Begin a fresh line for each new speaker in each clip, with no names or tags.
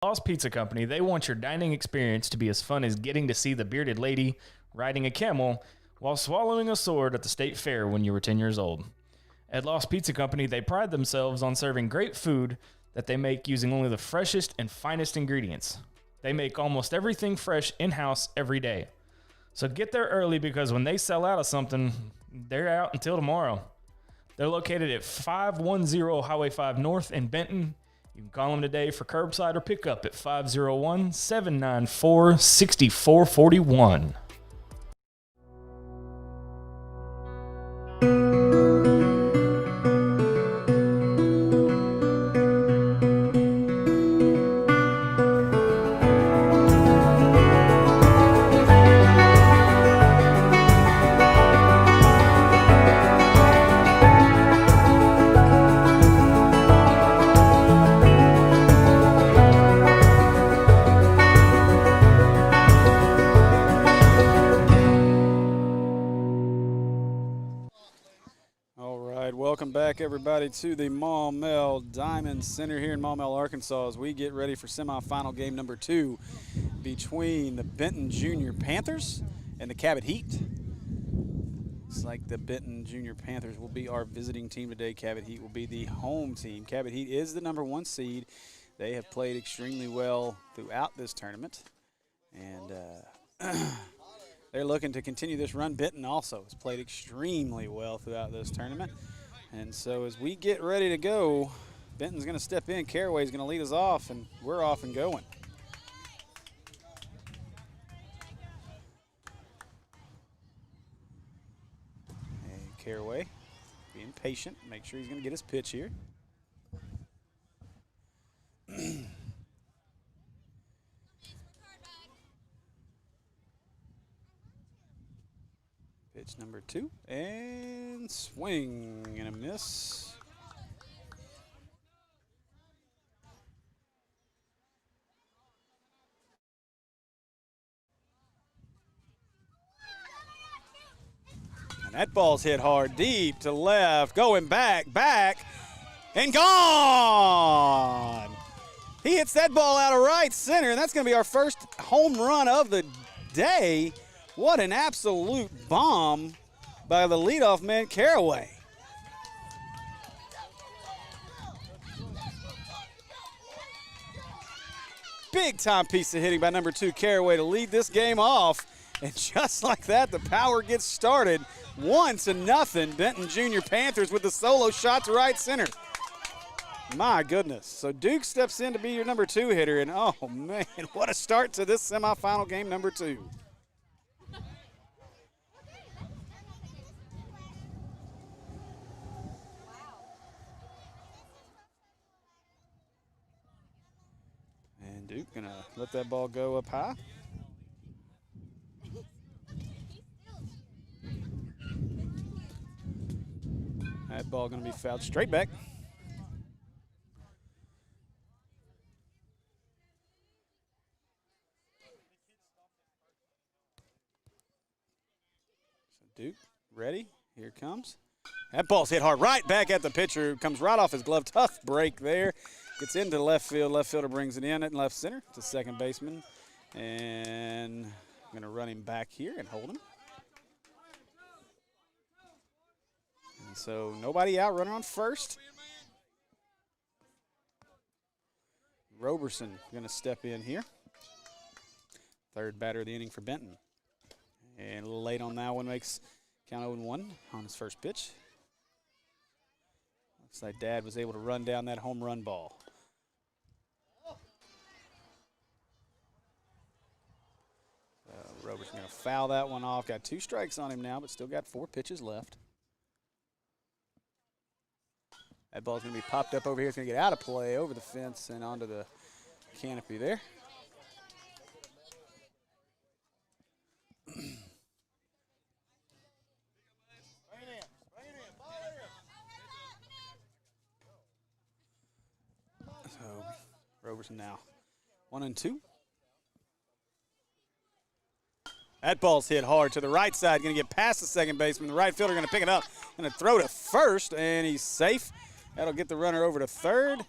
Lost Pizza Company, they want your dining experience to be as fun as getting to see the bearded lady riding a camel while swallowing a sword at the state fair when you were 10 years old. At Lost Pizza Company, they pride themselves on serving great food that they make using only the freshest and finest ingredients. They make almost everything fresh in-house every day. So get there early because when they sell out of something, they're out until tomorrow. They're located at 510 Highway 5 North in Benton. You can call them today for curbside or pickup at 501-794-6441.
Welcome back, everybody, to the Maumelle Diamond Center here in Maumelle, Arkansas, as we get ready for semifinal game number 2 between the Benton Junior Panthers and the Cabot Heat. Looks like the Benton Junior Panthers will be our visiting team today. Cabot Heat will be the home team. Cabot Heat is the number 1 seed. They have played extremely well throughout this tournament, and they're looking to continue this run. Benton also has played extremely well throughout this tournament. And so as we get ready to go, Benton's going to step in. Caraway's going to lead us off, and we're off and going. And Caraway being patient, make sure he's going to get his pitch here. Pitch number 2, and swing and a miss. And that ball's hit hard, deep to left, going back, and gone. He hits that ball out of right center, and that's going to be our first home run of the day. What an absolute bomb by the leadoff man, Caraway. Big time piece of hitting by number 2, Caraway, to lead this game off. And just like that, the power gets started. 1-0, Benton Junior Panthers with the solo shot to right center. My goodness. So Duke steps in to be your number 2 hitter, and oh man, what a start to this semifinal game number 2. Duke gonna let that ball go up high. That ball gonna be fouled straight back. So Duke ready, here it comes. That ball's hit hard right back at the pitcher, comes right off his glove, tough break there. Gets into left field. Left fielder brings it in at left center to second baseman. And I'm going to run him back here and hold him. And so nobody out, runner on first. Roberson going to step in here. Third batter of the inning for Benton. And a little late on that one, makes count 0-1 on his first pitch. Looks like Dad was able to run down that home run ball. Robert's going to foul that one off. Got 2 strikes on him now, but still got 4 pitches left. That ball's going to be popped up over here. It's going to get out of play over the fence and onto the canopy there. So Robertson now 1-2. That ball's hit hard to the right side, going to get past the second baseman. The right fielder going to pick it up, going to throw to first, and he's safe. That'll get the runner over to third.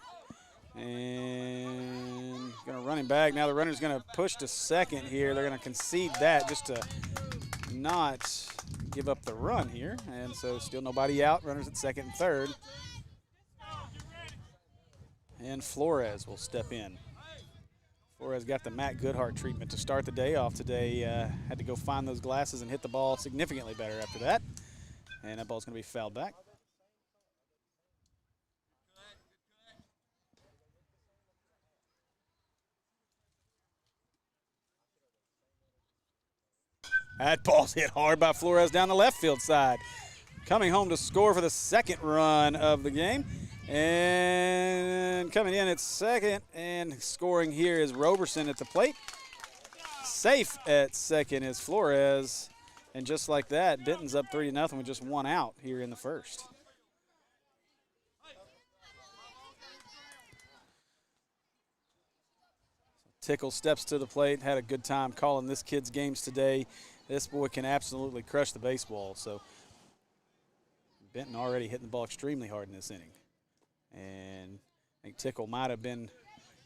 And Going to run him back. Now the runner's going to push to second here. They're going to concede that just to not give up the run here. And so still nobody out. Runners at second and third. And Flores will step in. Flores got the Matt Goodhart treatment to start the day off today. Had to go find those glasses and hit the ball significantly better after that. And that ball's going to be fouled back. That ball's hit hard by Flores down the left field side. Coming home to score for the second run of the game. And coming in at second and scoring here is Roberson at the plate. Safe at second is Flores. And just like that, Benton's up 3-0 with just one out here in the first. Tickle steps to the plate, had a good time calling this kid's games today. This boy can absolutely crush the baseball. So Benton already hitting the ball extremely hard in this inning. And I think Tickle might have been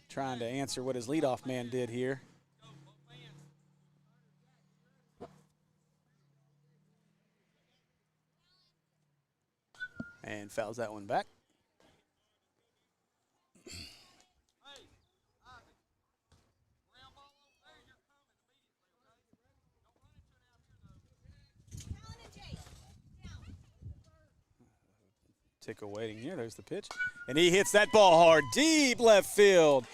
trying to answer what his leadoff man did here. And fouls that one back. Tickle waiting here. There's the pitch. And he hits that ball hard, deep left field.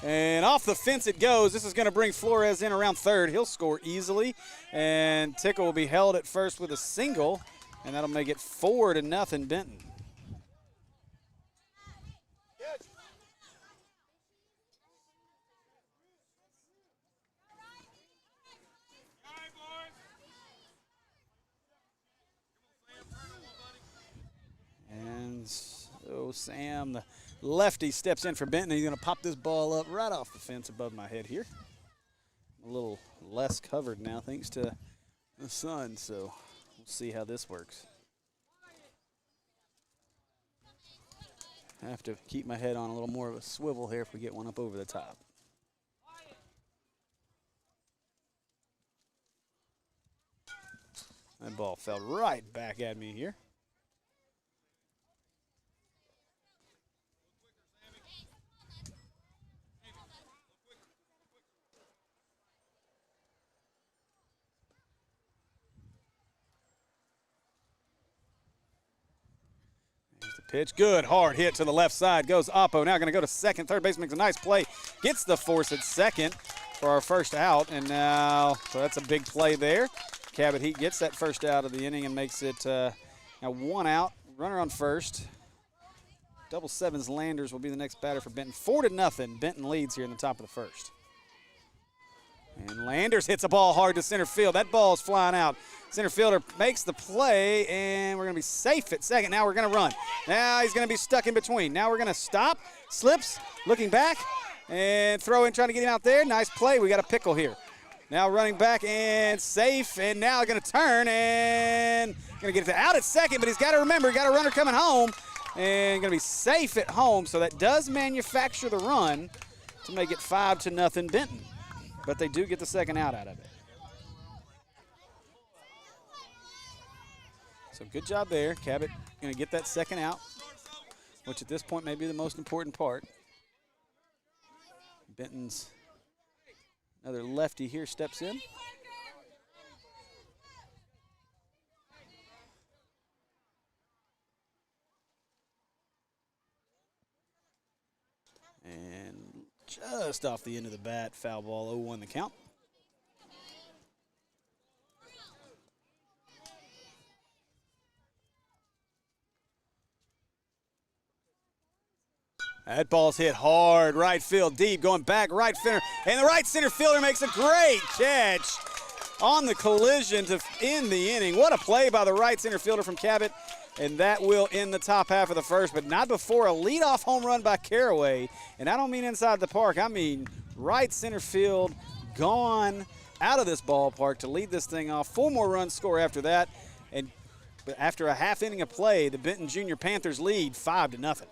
And off the fence it goes. This is going to bring Flores in around third. He'll score easily. And Tickle will be held at first with a single. And that'll make it 4-0 Benton. And so Sam, the lefty, steps in for Benton. He's going to pop this ball up right off the fence above my head here. A little less covered now thanks to the sun, so we'll see how this works. I have to keep my head on a little more of a swivel here if we get one up over the top. That ball fell right back at me here. Pitch, good, hard hit to the left side. Goes Oppo, now going to go to second. Third base makes a nice play. Gets the force at second for our first out. And now, so that's a big play there. Cabot Heat gets that first out of the inning and makes it now one out. Runner on first. Double sevens Landers will be the next batter for Benton. 4-0. Benton leads here in the top of the first. And Landers hits a ball hard to center field. That ball is flying out. Center fielder makes the play, and we're going to be safe at second. Now we're going to run. Now he's going to be stuck in between. Now we're going to stop. Slips, looking back, and throw in, trying to get him out there. Nice play. We got a pickle here. Now running back and safe, and now going to turn and going to get it out at second, but he's got to remember, he got a runner coming home, and going to be safe at home. So that does manufacture the run to make it 5-0 Benton. But they do get the second out of it. So good job there. Cabot going to get that second out, which at this point may be the most important part. Benton's another lefty here steps in. And just off the end of the bat, foul ball, 0-1 the count. That ball's hit hard, right field, deep, going back, right center, and the right center fielder makes a great catch on the collision to end the inning. What a play by the right center fielder from Cabot, and that will end the top half of the first, but not before a leadoff home run by Caraway. And I don't mean inside the park, I mean right center field, gone out of this ballpark to lead this thing off. 4 more runs score after that, but after a half inning of play, the Benton Junior Panthers lead 5-0.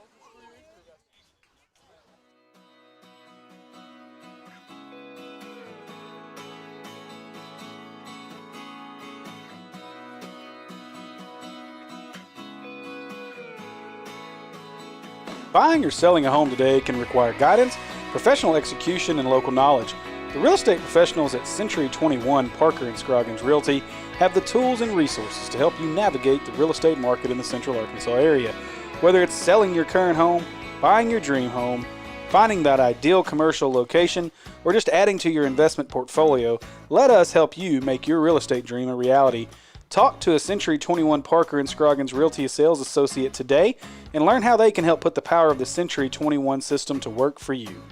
Buying or selling a home today can require guidance, professional execution, and local knowledge. The real estate professionals at Century 21 Parker & Scroggins Realty have the tools and resources to help you navigate the real estate market in the Central Arkansas area. Whether it's selling your current home, buying your dream home, finding that ideal commercial location, or just adding to your investment portfolio, let us help you make your real estate dream a reality. Talk to a Century 21 Parker & Scroggins Realty sales associate today and learn how they can help put the power of the Century 21 system to work for you.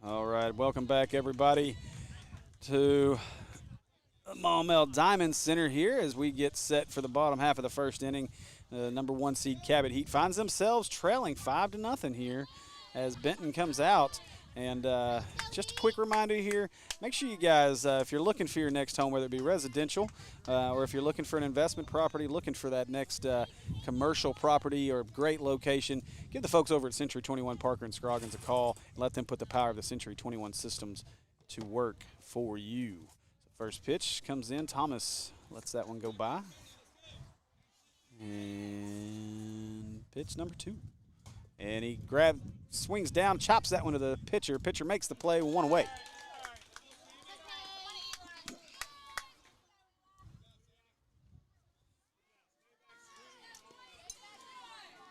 All right, welcome back, everybody, to the Maumelle Diamond Center here as we get set for the bottom half of the first inning. Number 1 seed Cabot Heat finds themselves trailing 5-0 here as Benton comes out. And just a quick reminder here, make sure you guys, if you're looking for your next home, whether it be residential or if you're looking for an investment property, looking for that next commercial property or great location, give the folks over at Century 21 Parker & Scroggins a call and let them put the power of the Century 21 systems to work for you. First pitch comes in. Thomas lets that one go by. And pitch number 2. And he swings down, chops that one to the pitcher. Pitcher makes the play, 1 away.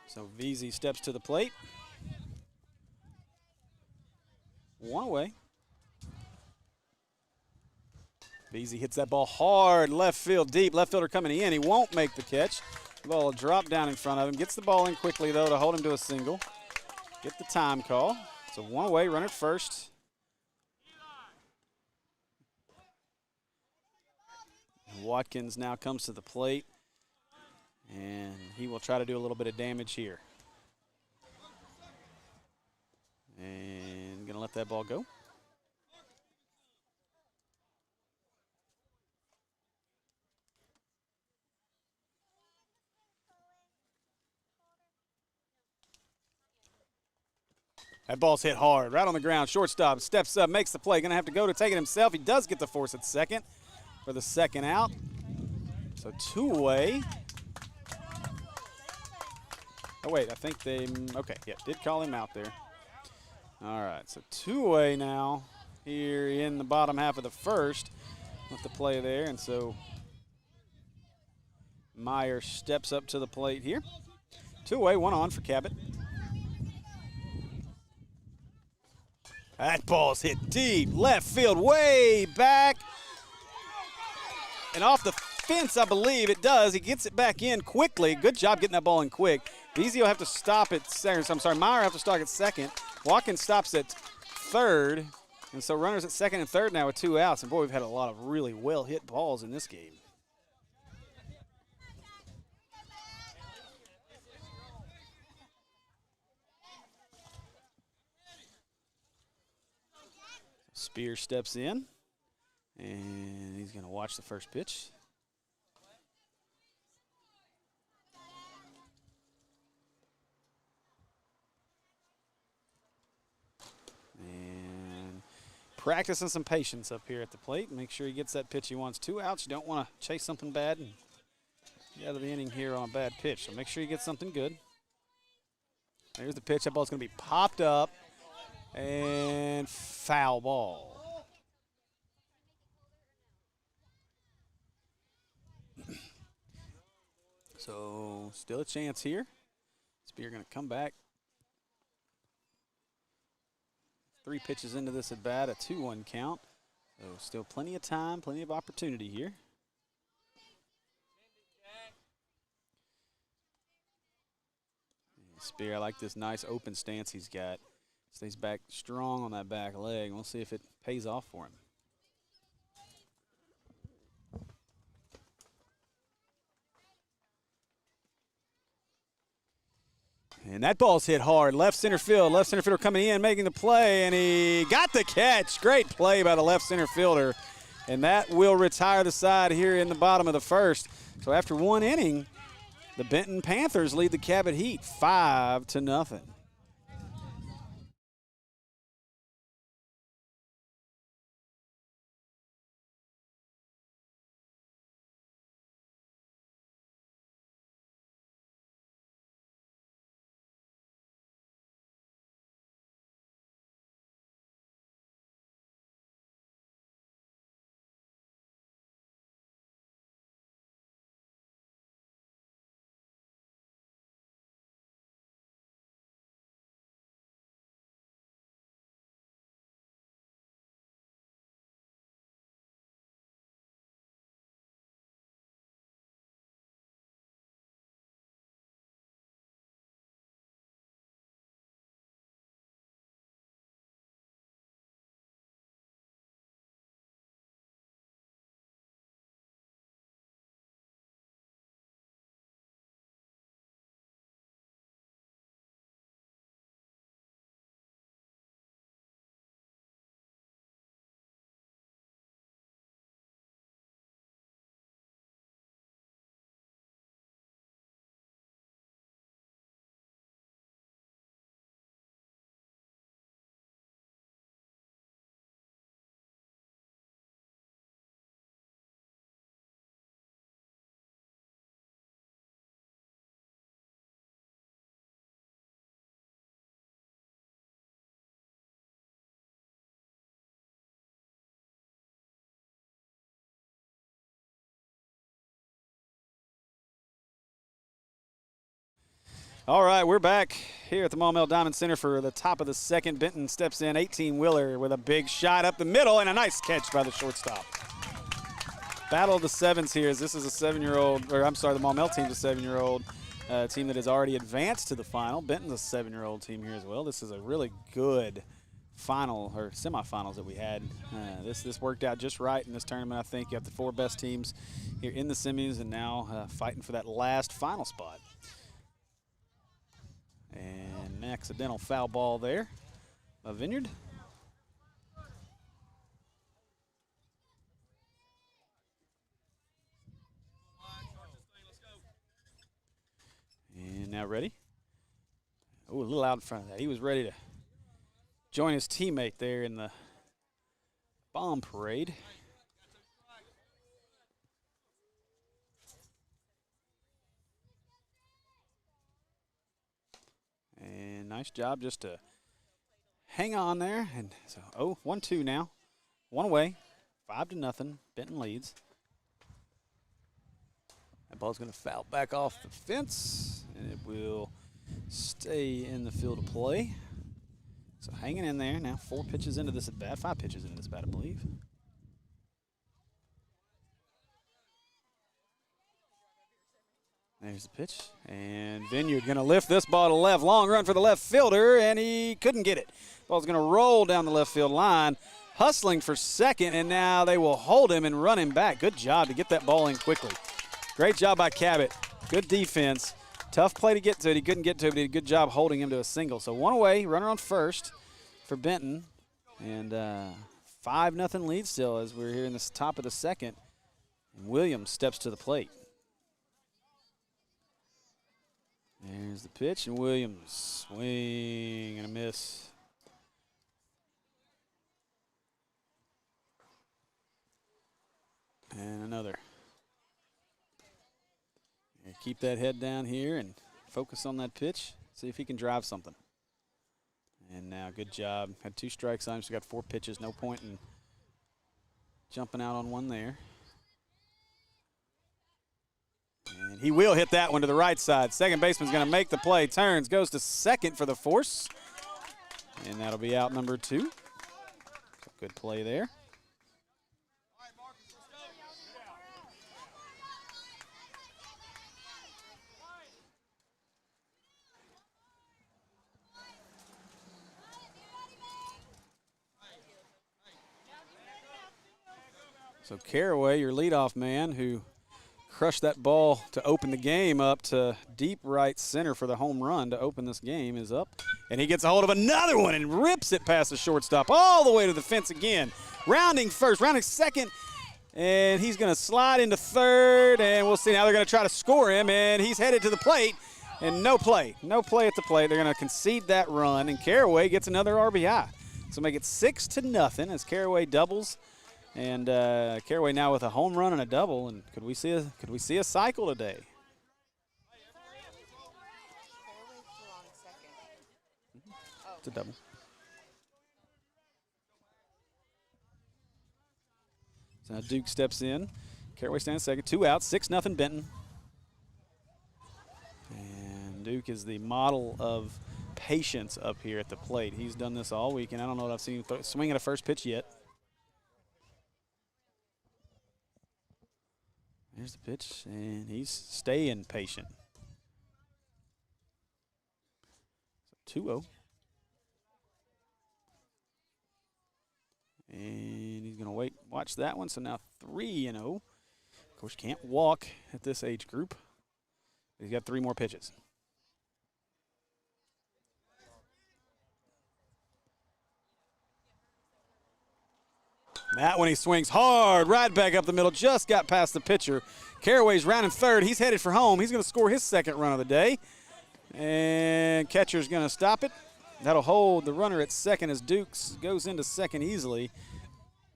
So VZ steps to the plate. 1 away. VZ hits that ball hard, left field deep. Left fielder coming in. He won't make the catch. The ball will drop down in front of him. Gets the ball in quickly, though, to hold him to a single. Get the time call. So 1 away, runner at first. Watkins now comes to the plate, and he will try to do a little bit of damage here. And going to let that ball go. That ball's hit hard, right on the ground. Shortstop steps up, makes the play. Going to have to go to take it himself. He does get the force at second for the second out. So 2 away. Oh, wait, I think did call him out there. All right, so 2 away now here in the bottom half of the first with the play there. And so Meyer steps up to the plate here. 2 away, 1 on for Cabot. That ball's hit deep, left field, way back. And off the fence, I believe it does. He gets it back in quickly. Good job getting that ball in quick. Beasy will have to stop at second. I'm sorry, Meyer will have to start at second. Watkins stops at third. And so runners at second and third now with 2 outs. And boy, we've had a lot of really well-hit balls in this game. Spear steps in, and he's going to watch the first pitch. And practicing some patience up here at the plate. Make sure he gets that pitch he wants. 2 outs. You don't want to chase something bad and get out of the inning here on a bad pitch. So make sure you get something good. There's the pitch. That ball's going to be popped up. And foul ball. So still a chance here. Spear going to come back. 3 pitches into this at bat, a 2-1 count. So still plenty of time, plenty of opportunity here. Spear, I like this nice open stance he's got. Stays back strong on that back leg. We'll see if it pays off for him. And that ball's hit hard. Left center field. Left center fielder coming in, making the play, and he got the catch. Great play by the left center fielder. And that will retire the side here in the bottom of the first. So after 1 inning, the Benton Panthers lead the Cabot Heat 5-0. All right, we're back here at the Maumelle Diamond Center for the top of the second. Benton steps in, 18-wheeler with a big shot up the middle and a nice catch by the shortstop. Battle of the sevens here, as this is a 7-year-old, or I'm sorry, the Maumelle team's a 7-year-old team that has already advanced to the final. Benton's a 7-year-old team here as well. This is a really good final or semifinals that we had. This worked out just right in this tournament. I think you have the 4 best teams here in the semis and now fighting for that last final spot. And an accidental foul ball there by Vineyard. And now ready. Oh, a little out in front of that. He was ready to join his teammate there in the bomb parade. And nice job just to hang on there. And so, 1-2 now. One away, 5-0. Benton leads. That ball's going to foul back off the fence, and it will stay in the field of play. So hanging in there now. 4 pitches into this at bat, 5 pitches into this bat, I believe. There's the pitch, and Vineyard going to lift this ball to left. Long run for the left fielder, and he couldn't get it. Ball's going to roll down the left field line, hustling for second, and now they will hold him and run him back. Good job to get that ball in quickly. Great job by Cabot. Good defense. Tough play to get to it. He couldn't get to it, but he did a good job holding him to a single. So one away, runner on first for Benton, and 5-0 lead still as we're here in the top of the second. And Williams steps to the plate. There's the pitch, and Williams swing and a miss. And another. And keep that head down here and focus on that pitch. See if he can drive something. And now, good job. Had 2 strikes on him, so got 4 pitches. No point in jumping out on one there. And he will hit that one to the right side. Second baseman's going to make the play. Turns, goes to second for the force. And that'll be out number 2. So good play there. So Caraway, your leadoff man, who crushed that ball to open the game up to deep right center for the home run to open this game, is up. And he gets a hold of another one and rips it past the shortstop all the way to the fence again. Rounding first, rounding second, and he's going to slide into third, and we'll see. Now they're going to try to score him, and he's headed to the plate, and no play. No play at the plate. They're going to concede that run, and Caraway gets another RBI. So make it 6-0 as Caraway doubles. And Caraway now with a home run and a double, and could we see a cycle today? It's a double. So now Duke steps in. Caraway stands second. 2 outs. 6-0 Benton. And Duke is the model of patience up here at the plate. He's done this all week, and I don't know that I've seen him swing at a first pitch yet. Here's the pitch, and he's staying patient. So 2-0. And he's going to watch that one. So now 3-0. Of course, can't walk at this age group. He's got 3 more pitches. That one he swings hard, right back up the middle, just got past the pitcher. Caraway's rounding third. He's headed for home. He's going to score his second run of the day. And catcher's going to stop it. That'll hold the runner at second as Dukes goes into second easily.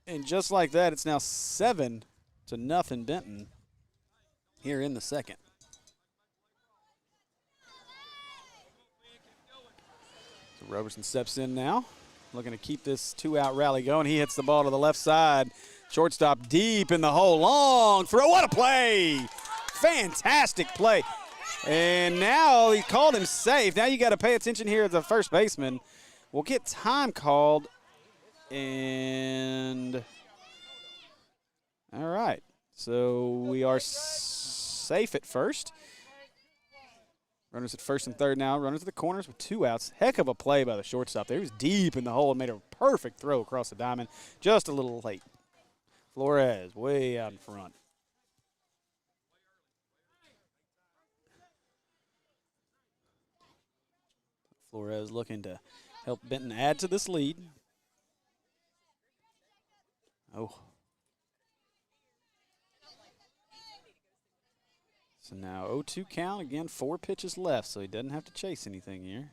And just like that, it's now 7-0 Benton here in the second. So Roberson steps in now, looking to keep this 2-out rally going. He hits the ball to the left side. Shortstop deep in the hole. Long throw. What a play. Fantastic play. And now he called him safe. Now you got to pay attention here as the first baseman. We'll get time called. And all right. So we are safe at first. Runners at first and third now. Runners at the corners with 2 outs. Heck of a play by the shortstop there. He was deep in the hole and made a perfect throw across the diamond. Just a little late. Flores way out in front. Flores looking to help Benton add to this lead. Oh. So now 0-2 count. Again, 4 pitches left, so he doesn't have to chase anything here.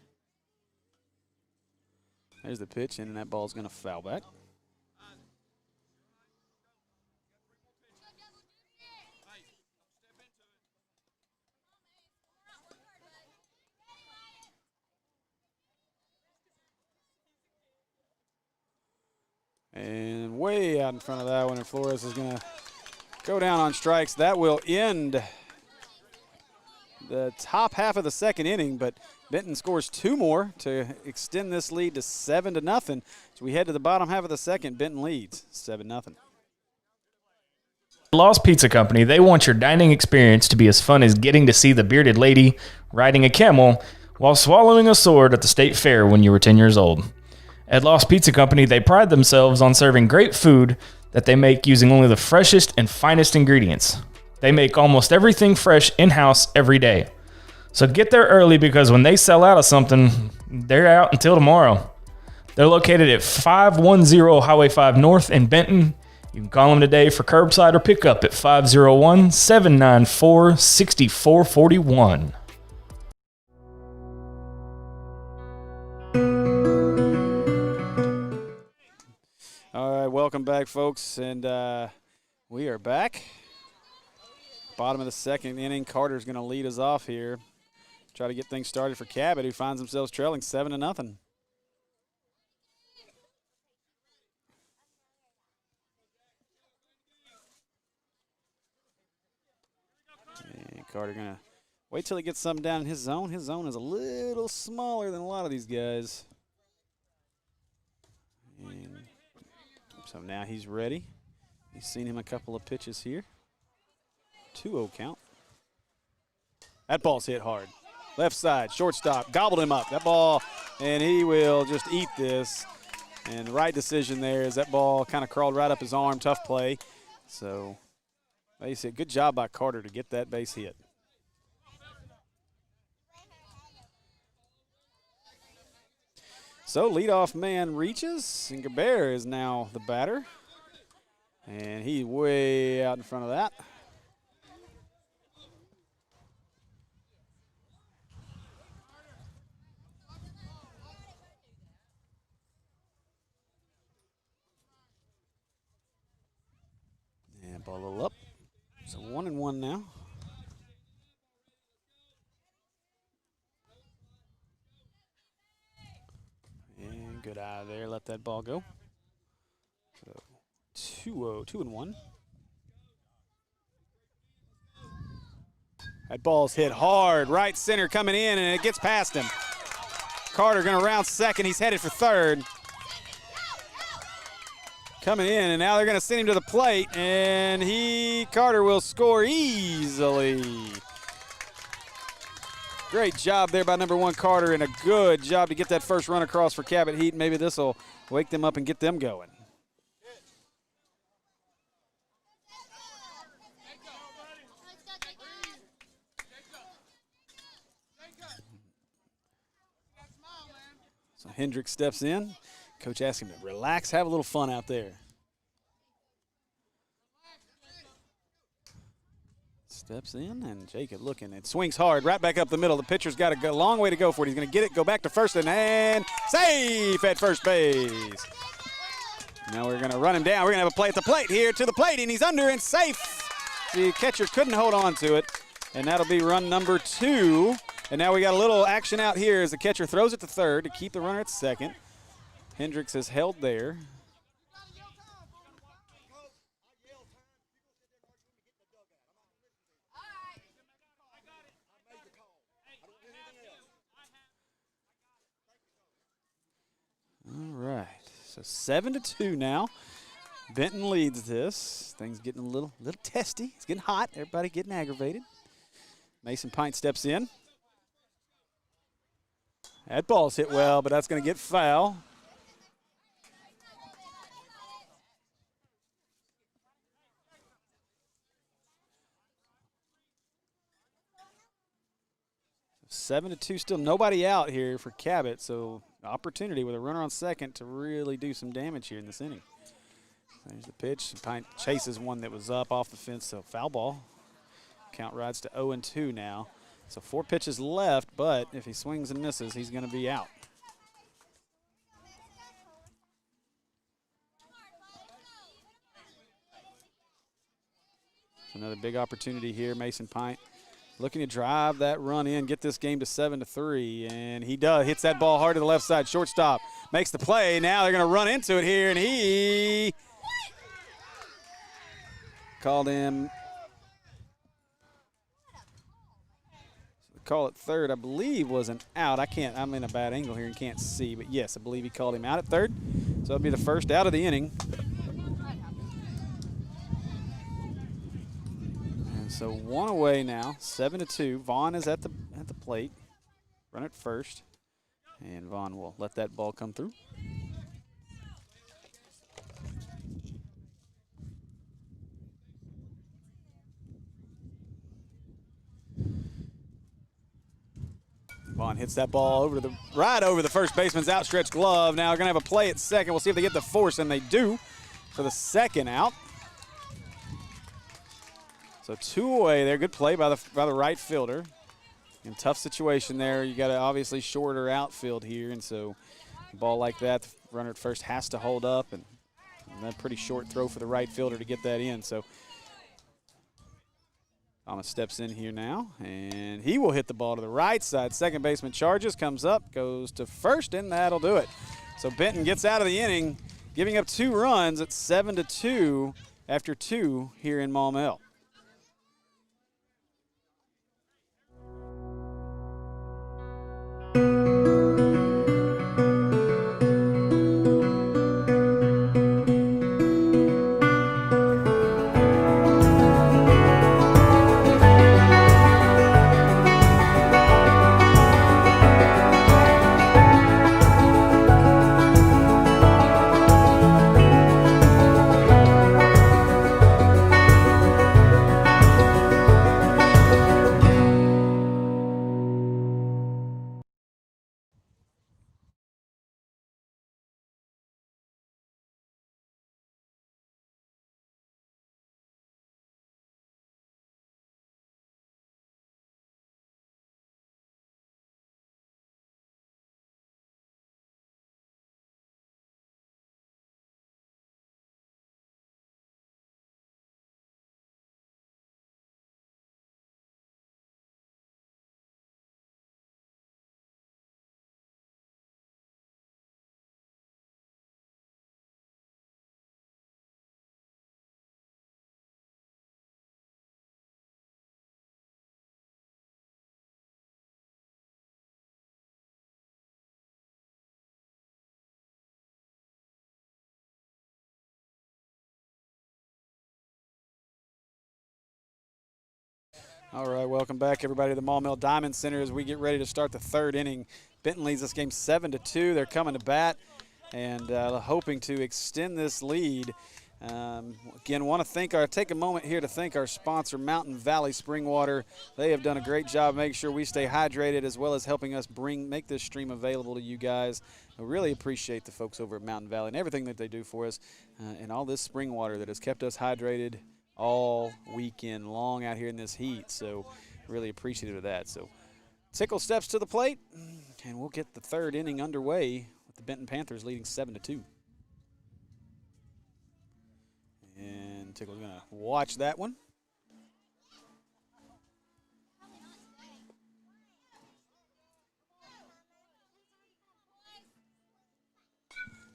There's the pitch, and that ball's going to foul back. And way out in front of that one, and Flores is going to go down on strikes. That will end the top half of the second inning, but Benton scores 2 more to extend this lead to 7-0. So we head to the bottom half of the second. Benton leads 7-0.
Lost Pizza Company, they want your dining experience to be as fun as getting to see the bearded lady riding a camel while swallowing a sword at the state fair when you were 10 years old. At Lost Pizza Company, they pride themselves on serving great food that they make using only the freshest and finest ingredients. They make almost everything fresh in-house every day. So get there early because when they sell out of something, they're out until tomorrow. They're located at 510 Highway 5 North in Benton. You can call them today for curbside or pickup at 501-794-6441.
All right, welcome back, folks, and we are back. Bottom of the second inning. Carter's going to lead us off here. Try to get things started for Cabot, who finds themselves trailing 7-0. And Carter going to wait till he gets something down in his zone. His zone is a little smaller than a lot of these guys. And so now he's ready. He's seen him a couple of pitches here. 2-0 count. That ball's hit hard. Left side, shortstop, gobbled him up. That ball, and he will just eat this. And the right decision there is that ball kind of crawled right up his arm. Tough play. So, base hit. Good job by Carter to get that base hit. So, leadoff man reaches, and Cabot is now the batter. And he's way out in front of that. And ball a little up. So 1-1 now. And good eye there. Let that ball go. So 2-0, 2-1. That ball's hit hard. Right center coming in, and it gets past him. Carter going to round second. He's headed for third. Coming in, and now they're going to send him to the plate, and Carter will score easily. Great job there by number 1 Carter, and a good job to get that first run across for Cabot Heat. Maybe this will wake them up and get them going. So Hendricks steps in. Coach asked him to relax, have a little fun out there. Steps in, and Jacob looking. It swings hard, right back up the middle. The pitcher's got a long way to go for it. He's going to get it, go back to first, and safe at first base. Now we're going to run him down. We're going to have a play at the plate here, to the plate, and he's under and safe. The catcher couldn't hold on to it, and that'll be run number 2. And now we got a little action out here as the catcher throws it to third to keep the runner at second. Hendricks is held there. So 7-2 now. Benton leads this. Things getting a little testy. It's getting hot. Everybody getting aggravated. Mason Pint steps in. That ball's hit well, but that's going to get foul. So 7-2, still nobody out here for Cabot, so opportunity with a runner on second to really do some damage here in this inning. There's the pitch. Pint chases one that was up off the fence, so foul ball. Count rides to 0-2 now. So 4 pitches left, but if he swings and misses, he's going to be out. Another big opportunity here. Mason Pint looking to drive that run in, get this game to 7-3, and he does. Hits that ball hard to the left side. Shortstop makes the play. Now they're going to run into it here, and he called him. Call it third, I believe, was an out. I'm in a bad angle here and can't see, but yes, I believe he called him out at third. So it'll be the first out of the inning. And so one away now, 7-2. Vaughn is at the plate. Run at first. And Vaughn will let that ball come through. Vaughn hits that ball right over the first baseman's outstretched glove. Now we're going to have a play at second. We'll see if they get the force, and they do for the second out. So 2 away there. Good play by the right fielder. In tough situation there, you got an obviously shorter outfield here, and so a ball like that, the runner at first has to hold up, and that pretty short throw for the right fielder to get that in. So Thomas steps in here now, and he will hit the ball to the right side. Second baseman charges, comes up, goes to first, and that'll do it. So Benton gets out of the inning, giving up 2 runs at 7-2 after 2 here in Maumelle. All right, welcome back, everybody, to the Maumelle Diamond Center as we get ready to start the 3rd inning. Benton leads this game 7-2. They're coming to bat and hoping to extend this lead. Again, want to take a moment here to thank our sponsor, Mountain Valley Spring Water. They have done a great job making sure we stay hydrated as well as helping us make this stream available to you guys. I really appreciate the folks over at Mountain Valley and everything that they do for us and all this spring water that has kept us hydrated all weekend long out here in this heat. So really appreciative of that. So Tickle steps to the plate, and we'll get the 3rd inning underway with the Benton Panthers leading 7-2. And Tickle's going to watch that one.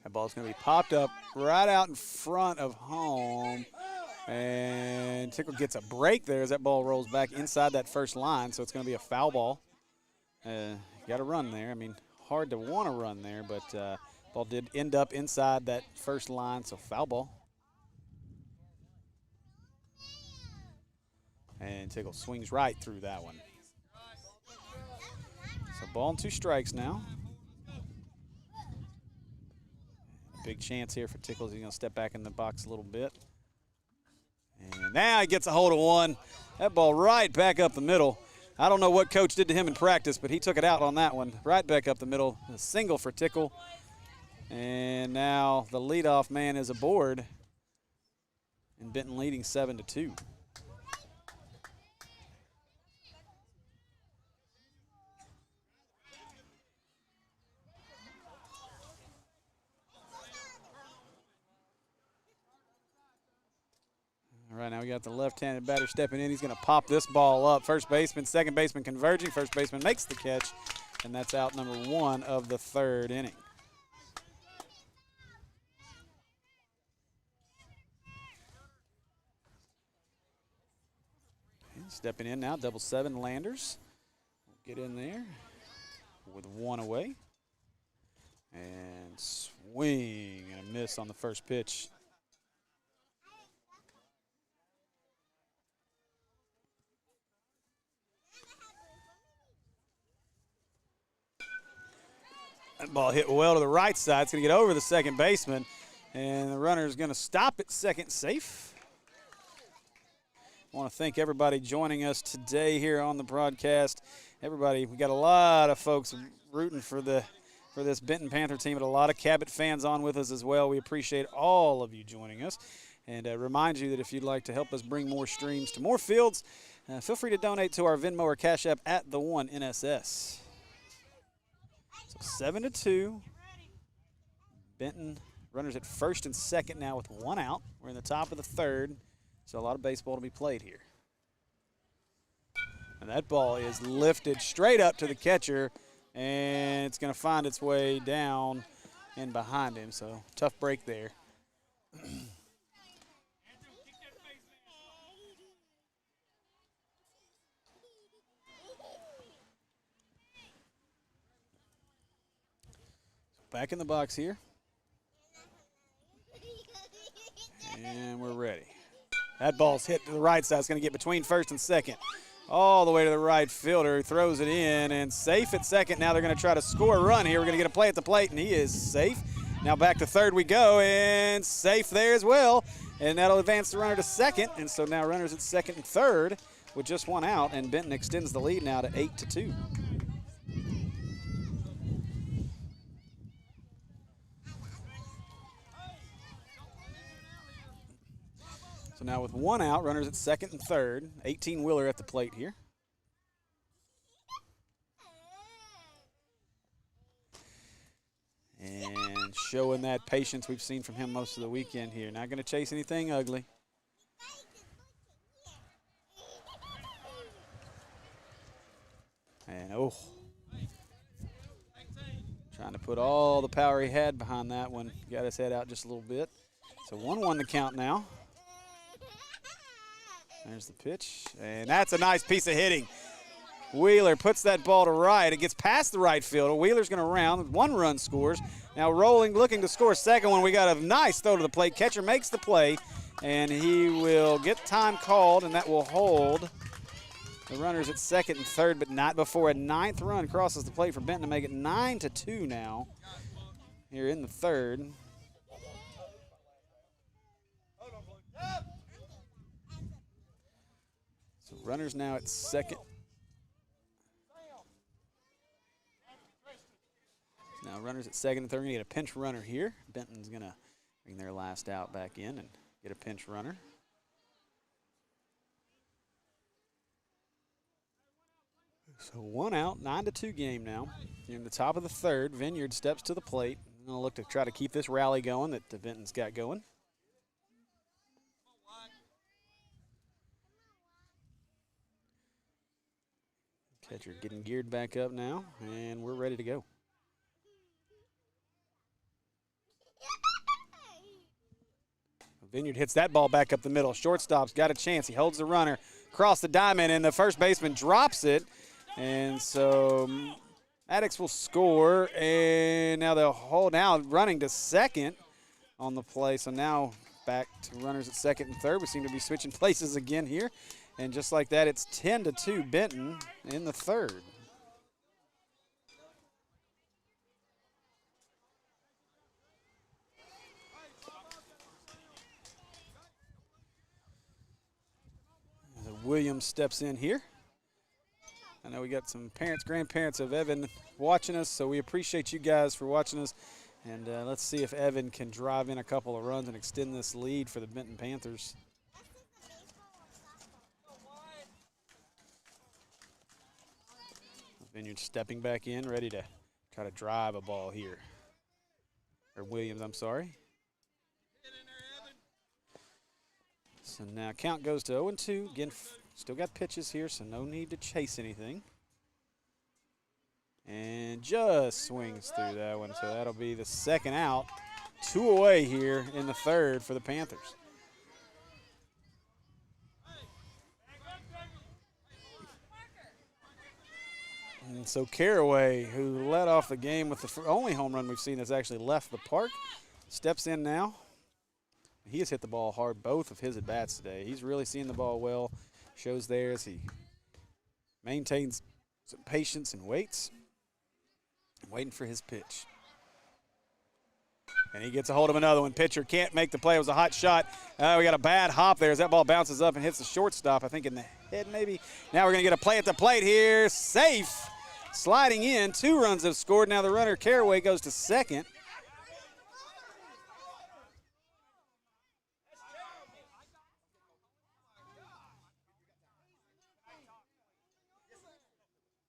That ball's going to be popped up right out in front of home. And Tickle gets a break there as that ball rolls back inside that first line, so it's going to be a foul ball. You got to run there. I mean, hard to want to run there, but Ball did end up inside that first line, so foul ball. And Tickle swings right through that one. So ball and 2 strikes now. Big chance here for Tickles. He's going to step back in the box a little bit. And now he gets a hold of one. That ball right back up the middle. I don't know what coach did to him in practice, but he took it out on that one. Right back up the middle. A single for Tickle. And now the leadoff man is aboard. And Benton leading 7-2. All right, now we got the left-handed batter stepping in. He's going to pop this ball up. First baseman, second baseman converging. First baseman makes the catch, and that's out number 1 of the 3rd inning. And stepping in now, 7-7 Landers. Get in there with 1 away. And swing and a miss on the first pitch. That ball hit well to the right side. It's going to get over the second baseman, and the runner is going to stop at second safe. I want to thank everybody joining us today here on the broadcast. Everybody, we got a lot of folks rooting for this Benton Panther team, but a lot of Cabot fans on with us as well. We appreciate all of you joining us, and remind you that if you'd like to help us bring more streams to more fields, feel free to donate to our Venmo or Cash App at the 1NSS. 7-2. Benton runners at first and second now with 1 out. We're in the top of the 3rd, so a lot of baseball to be played here. And that ball is lifted straight up to the catcher, and it's going to find its way down and behind him, so tough break there. Back in the box here. And we're ready. That ball's hit to the right side. It's going to get between first and second. All the way to the right fielder. Throws it in and safe at second. Now they're going to try to score a run here. We're going to get a play at the plate, and he is safe. Now back to third we go, and safe there as well. And that'll advance the runner to second. And so now runners at second and third with just 1 out, and Benton extends the lead now to 8-2. So now with 1 out, runners at second and third. 18-wheeler at the plate here. And showing that patience we've seen from him most of the weekend here. Not going to chase anything ugly. And trying to put all the power he had behind that one. Got his head out just a little bit. So 1-1 the count now. There's the pitch, and that's a nice piece of hitting. Wheeler puts that ball to right. It gets past the right fielder. Wheeler's going to round. 1 run scores. Now rolling, looking to score second one. We got a nice throw to the plate. Catcher makes the play, and he will get time called, and that will hold the runners at second and third, but not before a 9th run crosses the plate for Benton to make it 9-2 now here in the 3rd. So runners now at second. Now runners at second and third. We're going to get a pinch runner here. Benton's going to bring their last out back in and get a pinch runner. So 1 out, 9-2 game now. You're in the top of the 3rd. Vineyard steps to the plate. Going to look to try to keep this rally going that Benton's got going. Catcher getting geared back up now, and we're ready to go. Vineyard hits that ball back up the middle. Shortstop's got a chance. He holds the runner across the diamond, and the first baseman drops it. And so Maddox will score, and now they'll hold, now running to second on the play. So now back to runners at second and third. We seem to be switching places again here. And just like that, it's 10-2 Benton in the third. Williams steps in here. I know we got some parents, grandparents of Evan watching us, so we appreciate you guys for watching us. And let's see if Evan can drive in a couple of runs and extend this lead for the Benton Panthers. Vineyard stepping back in, ready to try to drive a ball here. Or Williams, I'm sorry. So now count goes to 0-2. Again, still got pitches here, so no need to chase anything. And just swings through that one, so that'll be the second out. 2 away here in the third for the Panthers. And so Caraway, who led off the game with the only home run we've seen that's actually left the park, steps in now. He has hit the ball hard both of his at-bats today. He's really seeing the ball well. Shows there as he maintains some patience and waits. Waiting for his pitch. And he gets a hold of another one. Pitcher can't make the play. It was a hot shot. We got a bad hop there as that ball bounces up and hits the shortstop, I think in the head maybe. Now we're going to get a play at the plate here. Safe. Sliding in. 2 runs have scored. Now the runner, Caraway, goes to second.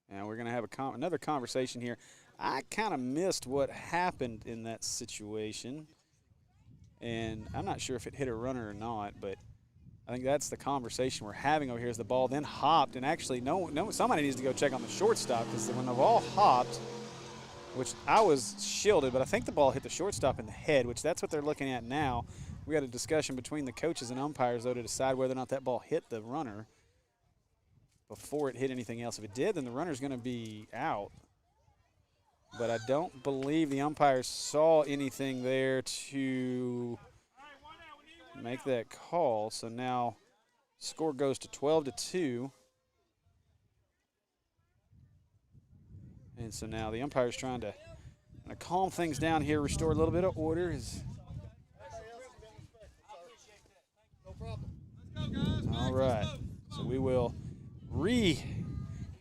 And we're going to have another conversation here. I kind of missed what happened in that situation. And I'm not sure if it hit a runner or not, but I think that's the conversation we're having over here as the ball then hopped. And actually, somebody needs to go check on the shortstop because when the ball hopped, which I was shielded, but I think the ball hit the shortstop in the head, which that's what they're looking at now. We got a discussion between the coaches and umpires, though, to decide whether or not that ball hit the runner before it hit anything else. If it did, then the runner's going to be out. But I don't believe the umpires saw anything there to make that call. So now score goes to 12-2. And so now the umpire's trying to calm things down here, restore a little bit of order. All right. So we will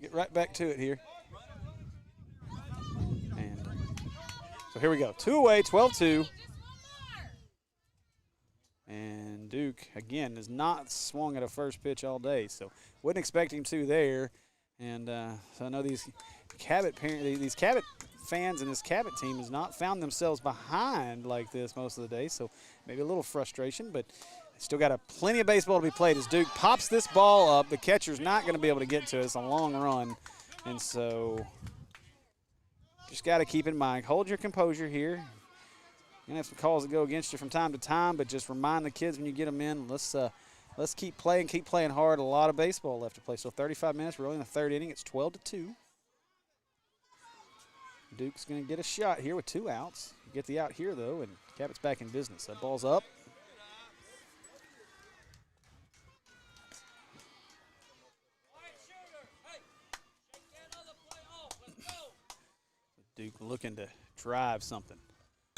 get right back to it here. And so here we go. 2 away, 12-2. And Duke, again, has not swung at a first pitch all day, so wouldn't expect him to there. And so I know these Cabot fans and this Cabot team has not found themselves behind like this most of the day, so maybe a little frustration, but still got plenty of baseball to be played as Duke pops this ball up. The catcher's not going to be able to get to it. It's a long run, and so just got to keep in mind, hold your composure here. You're going to have some calls that go against you from time to time, but just remind the kids when you get them in, let's keep playing hard. A lot of baseball left to play. So 35 minutes, we're only in the third inning. It's 12-2. Duke's going to get a shot here with 2 outs. Get the out here, though, and Cabot's back in business. That ball's up. Duke looking to drive something.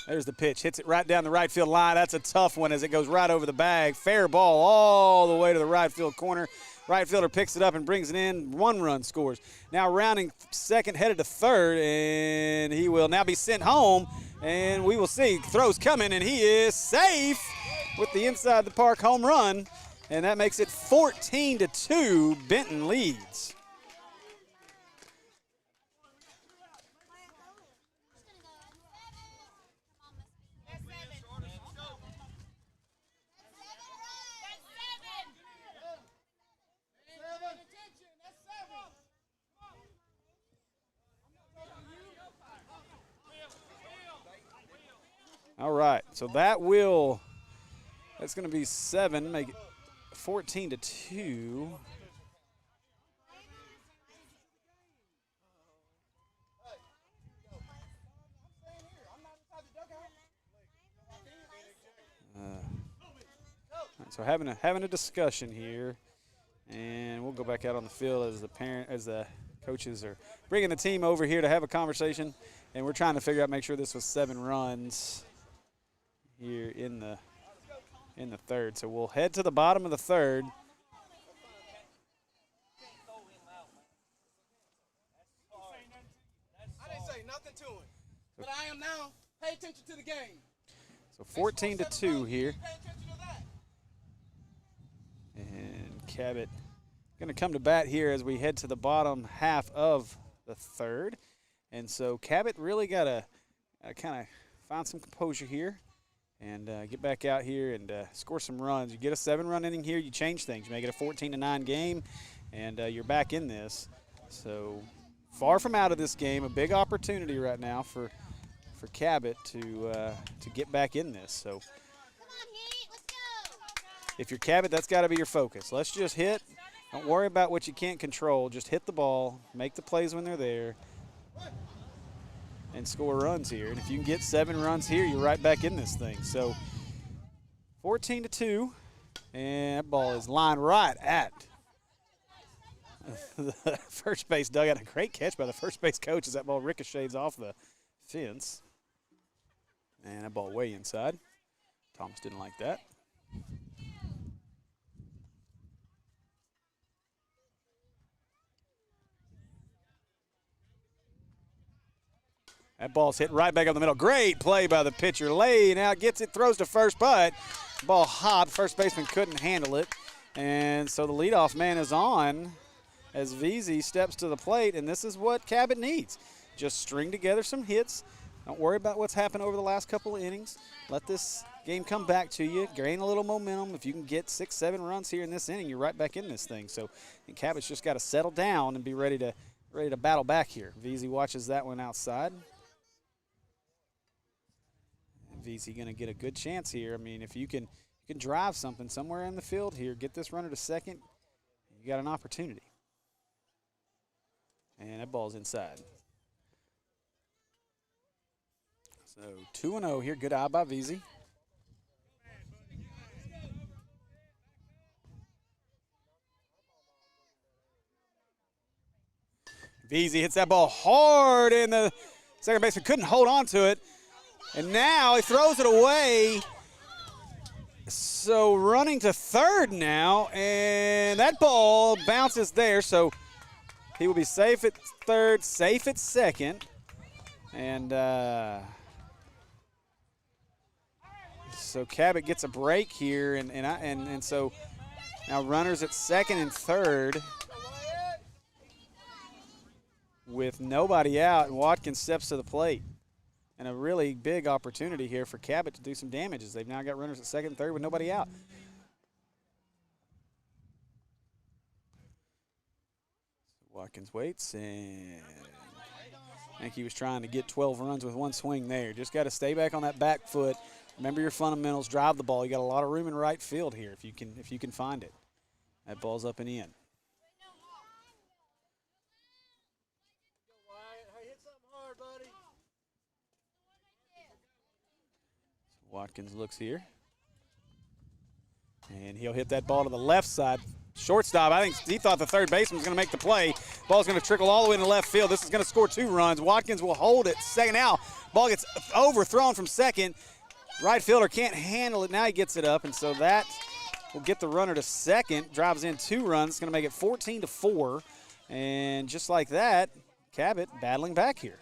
There's the pitch. Hits it right down the right field line. That's a tough one as it goes right over the bag. Fair ball all the way to the right field corner. Right fielder picks it up and brings it in. 1 run scores. Now rounding second, headed to third, and he will now be sent home. And we will see. Throw's coming, and he is safe with the inside the park home run. And that makes it 14-2. Benton leads. All right, so that's going to be 7, make it 14-2. So having a discussion here, and we'll go back out on the field as the coaches are bringing the team over here to have a conversation, and we're trying to figure out, make sure this was 7 runs here in the third. So we'll head to the bottom of the third.
I didn't say nothing to him, but I am now. Pay attention to the game.
So 14-2 here. And Cabot going to come to bat here as we head to the bottom half of the third. And so Cabot really got to kind of find some composure here and get back out here and score some runs. You get a 7-run inning here, you change things. You make it a 14-9 game, and you're back in this. So far from out of this game, a big opportunity right now for Cabot to get back in this. So if you're Cabot, that's got to be your focus. Let's just hit. Don't worry about what you can't control. Just hit the ball, make the plays when they're there, and score runs here. And if you can get 7 runs here, you're right back in this thing. So 14-2, and that ball is lined right at the first base dugout. A great catch by the first base coach as that ball ricochets off the fence. And that ball way inside. Thomas didn't like that. That ball's hit right back up the middle. Great play by the pitcher. Laying out, gets it, throws to first, but ball hopped. First baseman couldn't handle it. And so the leadoff man is on as VZ steps to the plate, and this is what Cabot needs. Just string together some hits. Don't worry about what's happened over the last couple of innings. Let this game come back to you. Gain a little momentum. If you can get 6, 7 runs here in this inning, you're right back in this thing. So and Cabot's just got to settle down and be ready to battle back here. VZ watches that one outside. VZ going to get a good chance here. I mean, if you can drive something somewhere in the field here, get this runner to second, you got an opportunity. And that ball's inside. So 2-0 here. Good eye by VZ. VZ hits that ball hard, and the second baseman couldn't hold on to it. And now he throws it away. So running to third now, and that ball bounces there. So he will be safe at third, safe at second. And so Cabot gets a break here, and so now runners at second and third with nobody out, and Watkins steps to the plate. And a really big opportunity here for Cabot to do some damage as they've now got runners at second and third with nobody out. Watkins waits, and I think he was trying to get 12 runs with one swing there. Just got to stay back on that back foot. Remember your fundamentals, drive the ball. You got a lot of room in right field here if you can find it. That ball's up and in. Watkins looks here. And he'll hit that ball to the left side. Shortstop, I think he thought the third baseman was going to make the play. Ball's going to trickle all the way into left field. This is going to score 2 runs. Watkins will hold it. Second out. Ball gets overthrown from second. Right fielder can't handle it. Now he gets it up, and so that will get the runner to second. Drives in 2 runs. It's going to make it 14-4. And just like that, Cabot battling back here.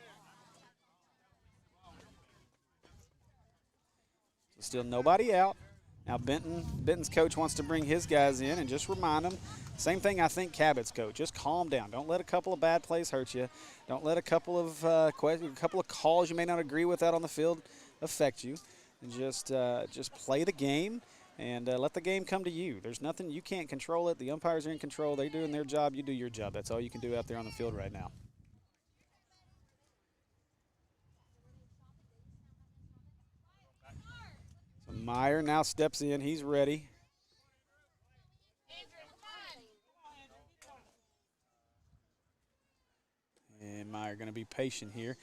Still nobody out. Now Benton's coach wants to bring his guys in and just remind them. Same thing I think Cabot's coach. Just calm down. Don't let a couple of bad plays hurt you. Don't let a couple of calls you may not agree with out on the field affect you. And just play the game and let the game come to you. There's nothing, you can't control it. The umpires are in control. They're doing their job. You do your job. That's all you can do out there on the field right now. Meyer now steps in. He's ready. And Meyer going to be patient here.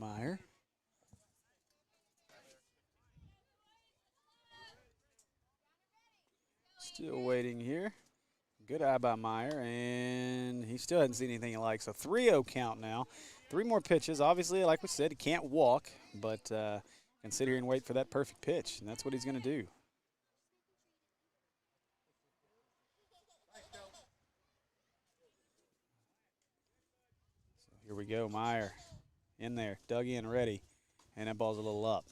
Meyer. Still waiting here. Good eye by Meyer, and he still hasn't seen anything he likes. So 3-0 count now. 3 more pitches. Obviously, like we said, he can't walk, but can sit here and wait for that perfect pitch, and that's what he's going to do. So here we go, Meyer in there, dug in, ready, and that ball's a little up.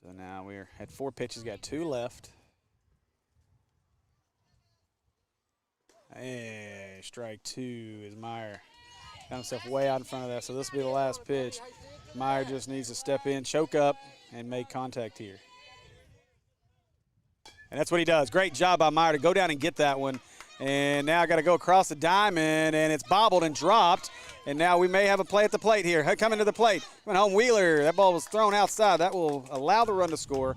So now we're at 4 pitches, got 2 left. Hey, strike 2 is Meyer. Got himself way out in front of that, so this will be the last pitch. Meyer just needs to step in, choke up, and make contact here. And that's what he does. Great job by Meyer to go down and get that one. And now I got to go across the diamond, and it's bobbled and dropped. And now we may have a play at the plate here. Coming to the plate. Went home Wheeler. That ball was thrown outside. That will allow the run to score.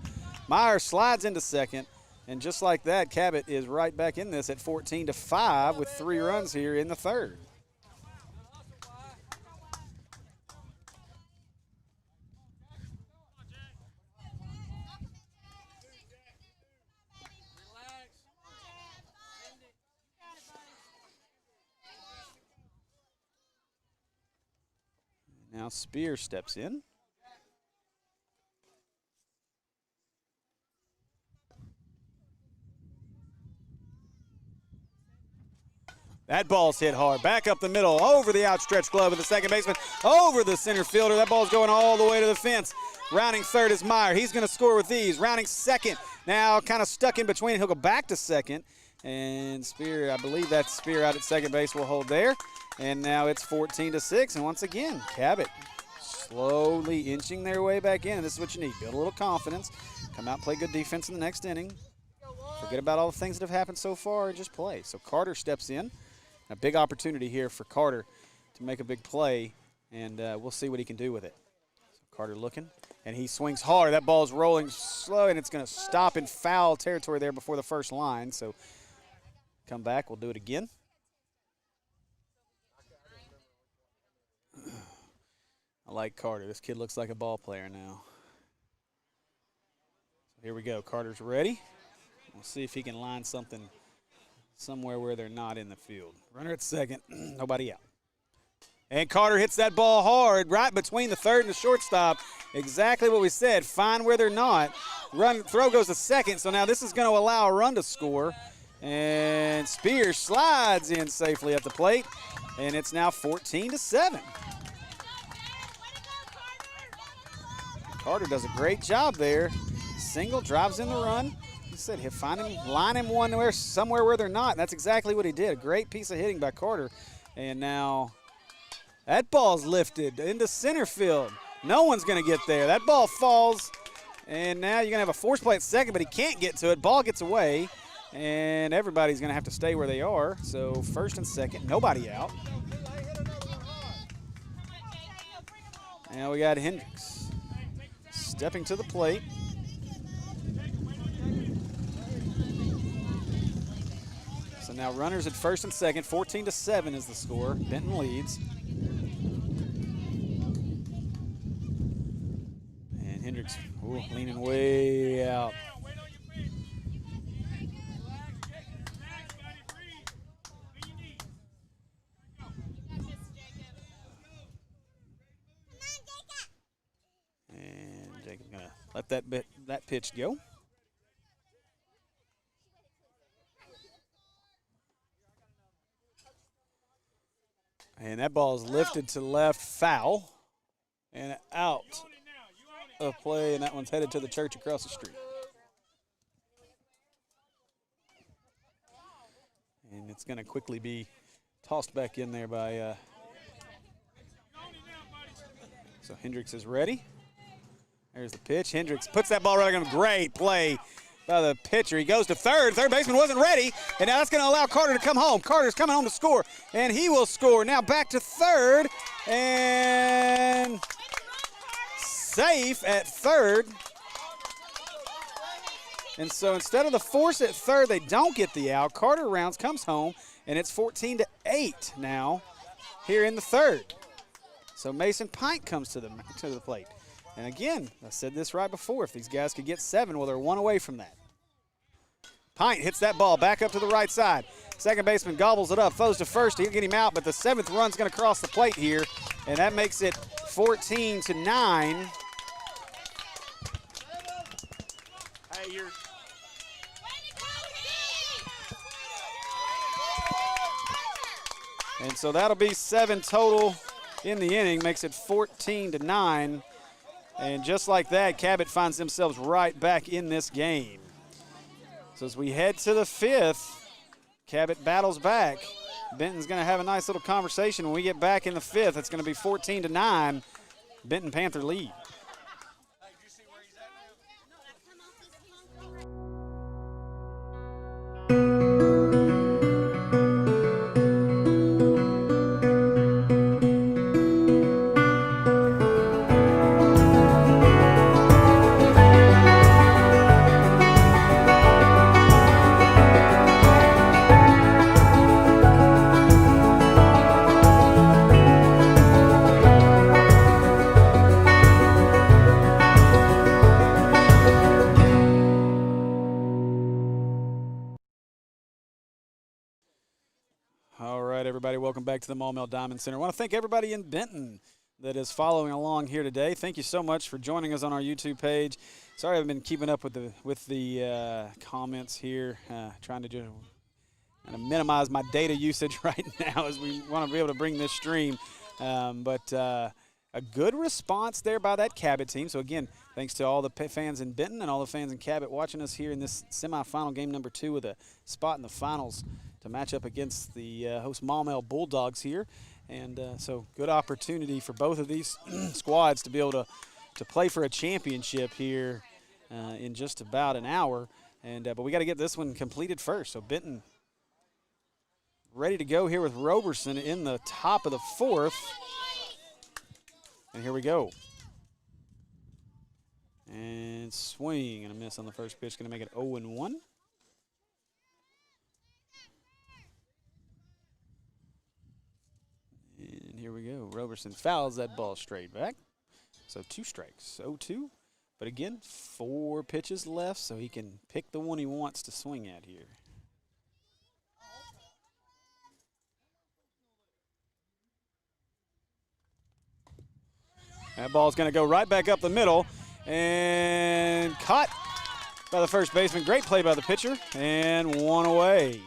Meyer slides into second. And just like that, Cabot is right back in this at 14-5 with 3 runs here in the third. Now Spear steps in. That ball's hit hard. Back up the middle, over the outstretched glove of the second baseman, over the center fielder. That ball's going all the way to the fence. Rounding third is Meyer. He's going to score with these. Rounding second, now kind of stuck in between. He'll go back to second. And Spear, I believe that's Spear out at second base, will hold there. And now it's 14-6. And once again, Cabot slowly inching their way back in. And this is what you need. Build a little confidence. Come out and play good defense in the next inning. Forget about all the things that have happened so far and just play. So Carter steps in. A big opportunity here for Carter to make a big play, and we'll see what he can do with it. So Carter looking, and he swings hard. That ball's rolling slow, and it's going to stop in foul territory there before the first line. So come back. We'll do it again. I like Carter. This kid looks like a ball player now. So here we go. Carter's ready. We'll see if he can line something somewhere where they're not in the field. Runner at second, nobody out. And Carter hits that ball hard right between the third and the shortstop. Exactly what we said, find where they're not. Throw goes to second, so now this is going to allow a run to score. And Spears slides in safely at the plate, and it's now 14-7. Carter does a great job there. Single, drives in the run. He said he'll find him, line him somewhere where they're not. And that's exactly what he did. A great piece of hitting by Carter. And now that ball's lifted into center field. No one's going to get there. That ball falls, and now you're going to have a force play at second, but he can't get to it. Ball gets away, and everybody's going to have to stay where they are. So first and second, nobody out. Now we got Hendricks stepping to the plate. So now runners at first and second, 14-7 is the score. Benton leads. And Hendricks leaning way out. And Jacob's gonna let that pitch go. And that ball is lifted to left, foul, and out of play, and that one's headed to the church across the street. And it's going to quickly be tossed back in there by so Hendricks is ready. There's the pitch. Hendricks puts that ball right on. Great play by the pitcher. He goes to third. Third baseman wasn't ready, and now that's going to allow Carter to come home. Carter's coming home to score, and he will score. Now back to third, and safe at third. And so instead of the force at third, they don't get the out. Carter rounds, comes home, and it's 14-8 now here in the third. So Mason Pint comes to the plate. And again, I said this right before, if these guys could get 7, well, they're 1 away from that. Pint hits that ball back up to the right side. Second baseman gobbles it up, throws to first. He'll get him out, but the 7th run's going to cross the plate here, and that makes it 14-9.
Hey, you're.
And so that'll be 7 total in the inning, makes it 14-9. And just like that, Cabot finds themselves right back in this game. So as we head to the 5th, Cabot battles back. Benton's going to have a nice little conversation. When we get back in the 5th, it's going to be 14-9. Benton Panther lead. Everybody, welcome back to the Maumelle Diamond Center. I want to thank everybody in Benton that is following along here today. Thank you so much for joining us on our YouTube page. Sorry I've been keeping up with the comments here, trying to just kind of minimize my data usage right now as we want to be able to bring this stream. But a good response there by that Cabot team. So again, thanks to all the fans in Benton and all the fans in Cabot watching us here in this semifinal game number 2 with a spot in the finals to match up against the host Maumelle Bulldogs here. And so good opportunity for both of these squads to be able to play for a championship here in just about an hour. And but we got to get this one completed first. So Benton ready to go here with Roberson in the top of the 4th. And here we go. And swing and a miss on the first pitch, going to make it 0-1. And here we go. Roberson fouls that ball straight back. So 2 strikes, 0-2. But again, 4 pitches left, so he can pick the one he wants to swing at here. That ball's going to go right back up the middle and caught by the first baseman. Great play by the pitcher, and 1 away.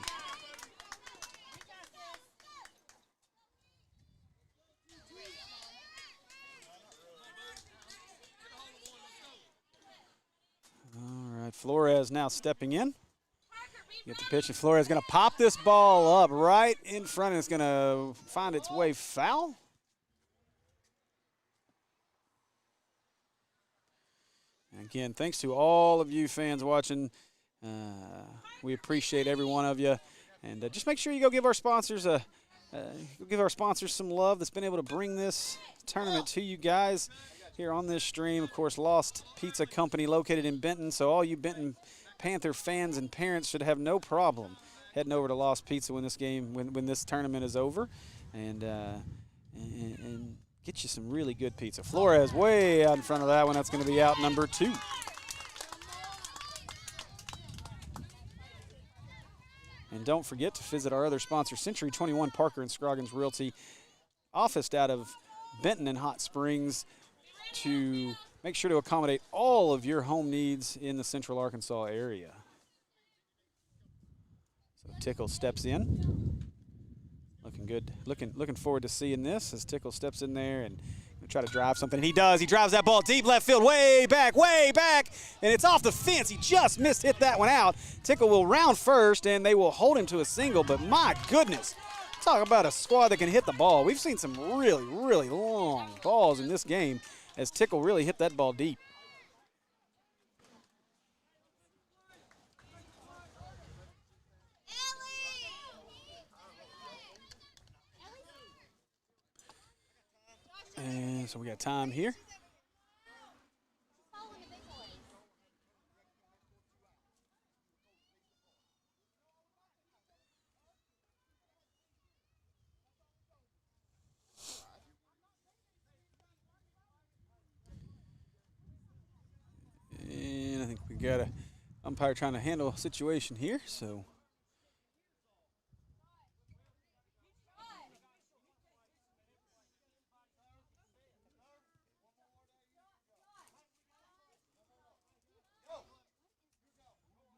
All right, Flores now stepping in. Get the pitch, and Flores is going to pop this ball up right in front, and it's going to find its way foul. Again, thanks to all of you fans watching. We appreciate every one of you. And just make sure you go give our sponsors some love that's been able to bring this tournament to you guys here on this stream. Of course, Lost Pizza Company located in Benton. So all you Benton Panther fans and parents should have no problem heading over to Lost Pizza when this tournament is over. And get you some really good pizza. Flores way out in front of that one. That's going to be out number 2. And don't forget to visit our other sponsor, Century 21 Parker and Scroggins Realty, officed out of Benton and Hot Springs, to make sure to accommodate all of your home needs in the Central Arkansas area. So Tickle steps in. Looking good. Looking forward to seeing this as Tickle steps in there and try to drive something. And he does. He drives that ball deep left field, way back, and it's off the fence. He just hit that one out. Tickle will round first, and they will hold him to a single. But my goodness, talk about a squad that can hit the ball. We've seen some really, really long balls in this game as Tickle really hit that ball deep. And so we got time here. We got a umpire trying to handle a situation here, so.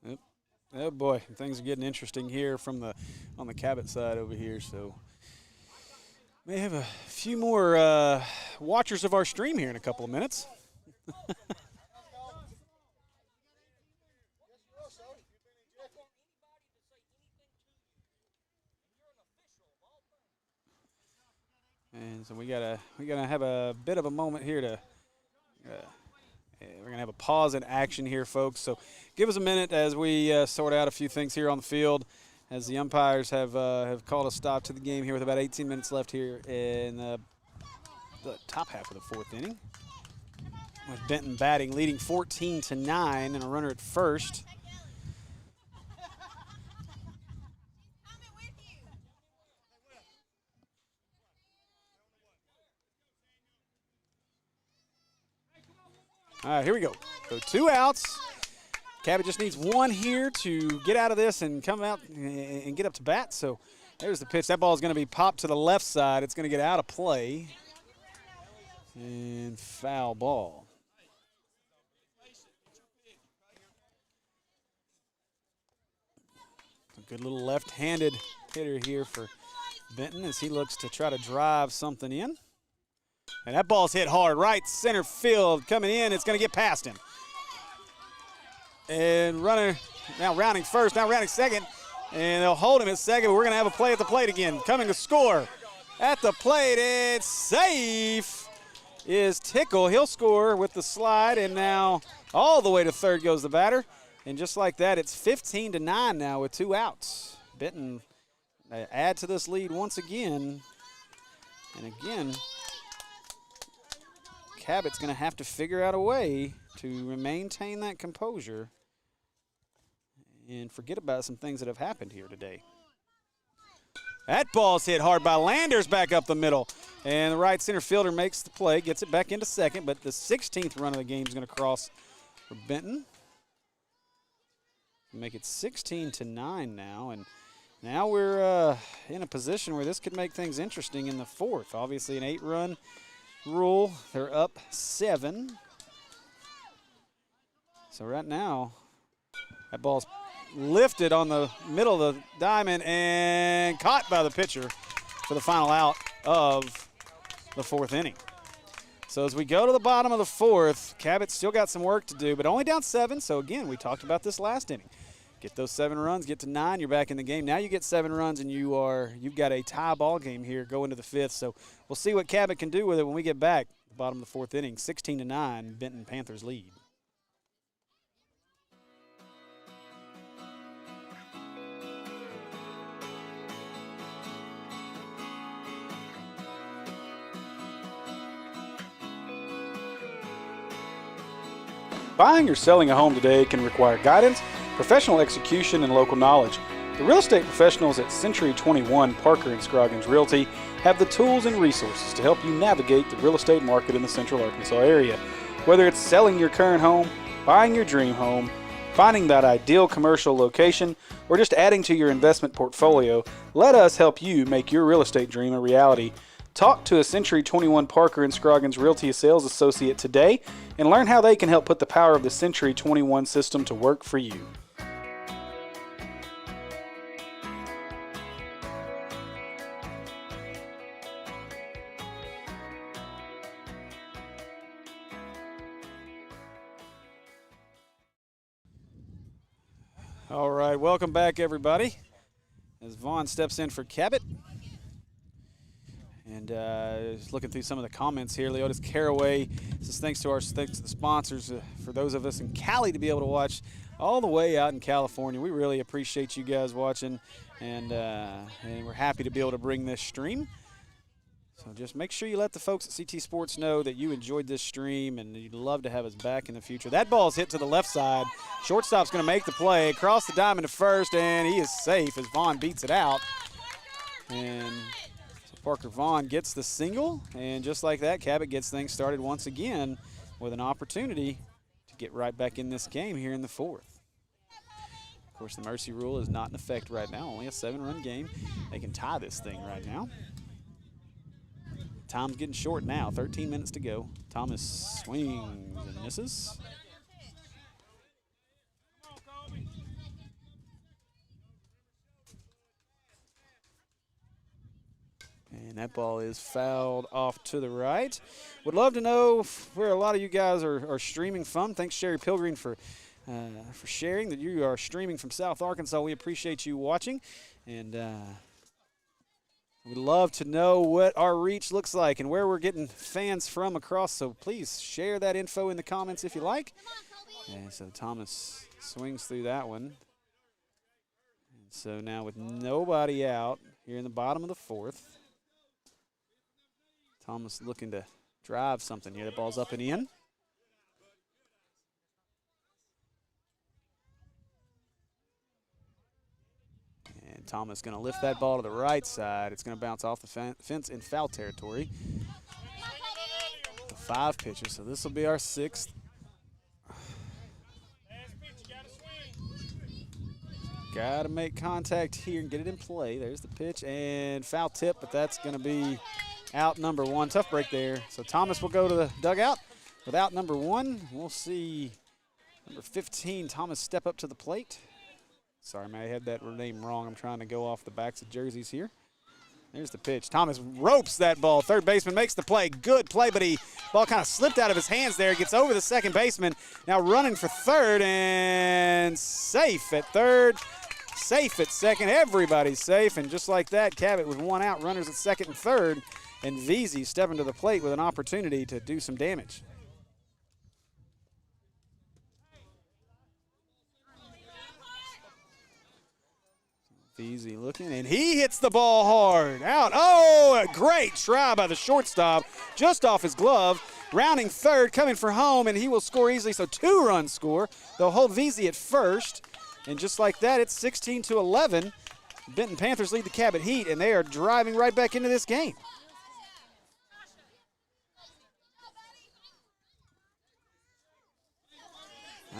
Yep. Oh boy, things are getting interesting here on the Cabot side over here, so. May have a few more watchers of our stream here in a couple of minutes. And so we're gonna have a bit of a moment here to we're gonna have a pause in action here, folks. So give us a minute as we sort out a few things here on the field, as the umpires have called a stop to the game here with about 18 minutes left here in the top half of the fourth inning. With Benton batting, leading 14-9, and a runner at first. All right, here we go. So 2 outs. Cabot just needs 1 here to get out of this and come out and get up to bat. So there's the pitch. That ball is going to be popped to the left side. It's going to get out of play. And foul ball. A good little left-handed hitter here for Benton as he looks to try to drive something in. And that ball's hit hard, right center field, coming in. It's going to get past him. And runner now rounding first, now rounding second. And they'll hold him at second, but we're going to have a play at the plate again. Coming to score at the plate, it's safe, is Tickle. He'll score with the slide, and now all the way to third goes the batter. And just like that, it's 15-9 now with 2 outs. Benton add to this lead once again. And again, Cabot's going to have to figure out a way to maintain that composure and forget about some things that have happened here today. That ball's hit hard by Landers back up the middle. And the right center fielder makes the play, gets it back into second, but the 16th run of the game is going to cross for Benton. Make it 16-9 now, and now we're in a position where this could make things interesting in the fourth. Obviously an 8-run rule. They're up 7. So right now, that ball's lifted on the middle of the diamond and caught by the pitcher for the final out of the fourth inning. So as we go to the bottom of the fourth, Cabot's still got some work to do, but only down 7. So again, we talked about this last inning. Get those 7 runs, get to 9, you're back in the game. Now you get 7 runs and you've got a tie ball game here going to the 5th. So we'll see what Cabot can do with it when we get back. Bottom of the fourth inning, 16-9, Benton Panthers lead.
Buying or selling a home today can require guidance, professional execution, and local knowledge. The real estate professionals at Century 21 Parker & Scroggins Realty have the tools and resources to help you navigate the real estate market in the Central Arkansas area. Whether it's selling your current home, buying your dream home, finding that ideal commercial location, or just adding to your investment portfolio, let us help you make your real estate dream a reality. Talk to a Century 21 Parker & Scroggins Realty sales associate today and learn how they can help put the power of the Century 21 system to work for you.
All right, welcome back, everybody. As Vaughn steps in for Cabot. And just looking through some of the comments here, Leotis Caraway says thanks to the sponsors for those of us in Cali to be able to watch all the way out in California. We really appreciate you guys watching, and we're happy to be able to bring this stream. So just make sure you let the folks at CT Sports know that you enjoyed this stream and you'd love to have us back in the future. That ball's hit to the left side. Shortstop's going to make the play across the diamond to first, and he is safe as Vaughn beats it out. And Parker Vaughn gets the single, and just like that, Cabot gets things started once again with an opportunity to get right back in this game here in the fourth. Of course, the mercy rule is not in effect right now. Only a 7-run game. They can tie this thing right now. Time's getting short now. 13 minutes to go. Thomas swings and misses. And that ball is fouled off to the right. Would love to know where a lot of you guys are streaming from. Thanks, Sherry Pilgrim, for sharing that you are streaming from South Arkansas. We appreciate you watching. And we'd love to know what our reach looks like and where we're getting fans from across. So please share that info in the comments if you like. And so Thomas swings through that one. And so now with nobody out here in the bottom of the fourth, Thomas looking to drive something here. The ball's up and in. And Thomas going to lift that ball to the right side. It's going to bounce off the fence in foul territory. The 5 pitches, so this will be our 6th. Got to make contact here and get it in play. There's the pitch and foul tip, but that's going to be out number 1. Tough break there. So Thomas will go to the dugout with out number 1. We'll see number 15, Thomas, step up to the plate. Sorry, man, I had that name wrong. I'm trying to go off the backs of jerseys here. There's the pitch. Thomas ropes that ball. Third baseman makes the play. Good play, but ball kind of slipped out of his hands there. Gets over the second baseman. Now running for third and safe at third. Safe at second. Everybody's safe. And just like that, Cabot with 1 out, runners at second and third. And Veazey stepping to the plate with an opportunity to do some damage. Veazey looking, and he hits the ball hard. Out. Oh, a great try by the shortstop. Just off his glove. Rounding third, coming for home, and he will score easily. So 2-run score. They'll hold Veazey at first. And just like that, it's 16-11. Benton Panthers lead the Cabot Heat, and they are driving right back into this game.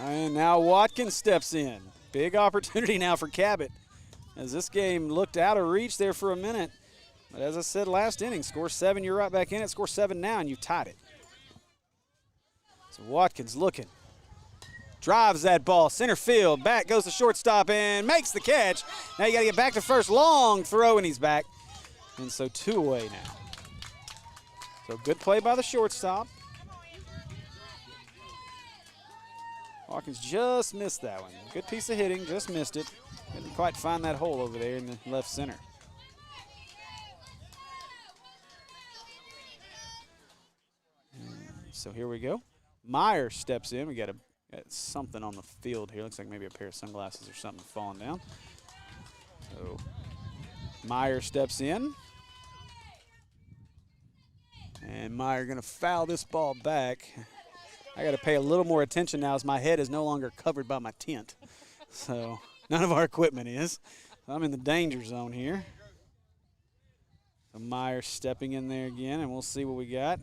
And now Watkins steps in. Big opportunity now for Cabot, as this game looked out of reach there for a minute. But as I said last inning, score 7, you're right back in it. Score 7 now, and you've tied it. So Watkins looking. Drives that ball, center field. Back goes the shortstop and makes the catch. Now you got to get back to first. Long throw, and he's back. And so 2 away now. So good play by the shortstop. Watkins just missed that one. Good piece of hitting, just missed it. Didn't quite find that hole over there in the left center. So here we go. Meyer steps in. We got something on the field here. Looks like maybe a pair of sunglasses or something falling down. So Meyer steps in. And Meyer going to foul this ball back. I got to pay a little more attention now as my head is no longer covered by my tent. So none of our equipment is. So I'm in the danger zone here. So Meyer stepping in there again, and we'll see what we got.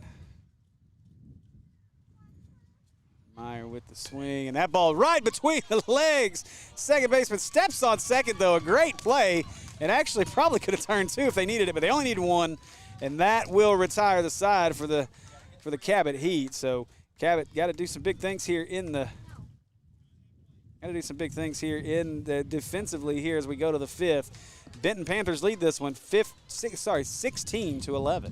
Meyer with the swing, and that ball right between the legs. Second baseman steps on second, though. A great play, and actually probably could have turned 2 if they needed it, but they only need 1, and that will retire the side for the Cabot Heat. So Cabot got to do some big things here defensively here as we go to the 5th. Benton Panthers lead this one 16-11.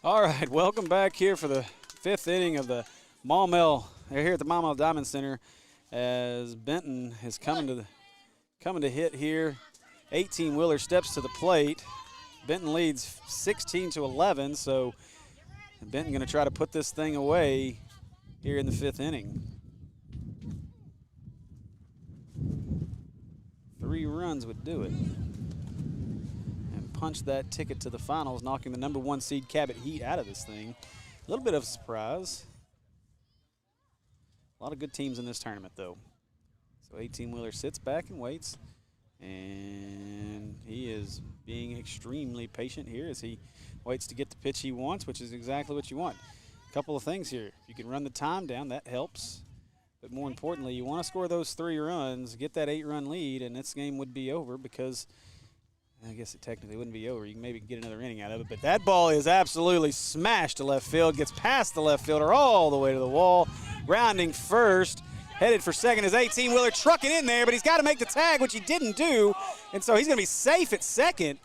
All right, welcome back here for the 5th inning of the Maumelle. They're here at the Maumelle Diamond Center as Benton is coming to hit here. 18-wheeler steps to the plate. Benton leads 16-11, so Benton going to try to put this thing away here in the 5th inning. 3 runs would do it. And punch that ticket to the finals, knocking the number 1 seed Cabot Heat out of this thing. A little bit of a surprise. A lot of good teams in this tournament, though. So 18-wheeler sits back and waits. And he is being extremely patient here as he waits to get the pitch he wants, which is exactly what you want. A couple of things here. If you can run the time down, that helps. But more importantly, you want to score those 3 runs, get that 8-run lead, and this game would be over because I guess it technically wouldn't be over. You can maybe get another inning out of it. But that ball is absolutely smashed to left field, gets past the left fielder all the way to the wall, rounding first. Headed for second is 18-wheeler, trucking in there, but he's got to make the tag, which he didn't do, and so he's going to be safe at second.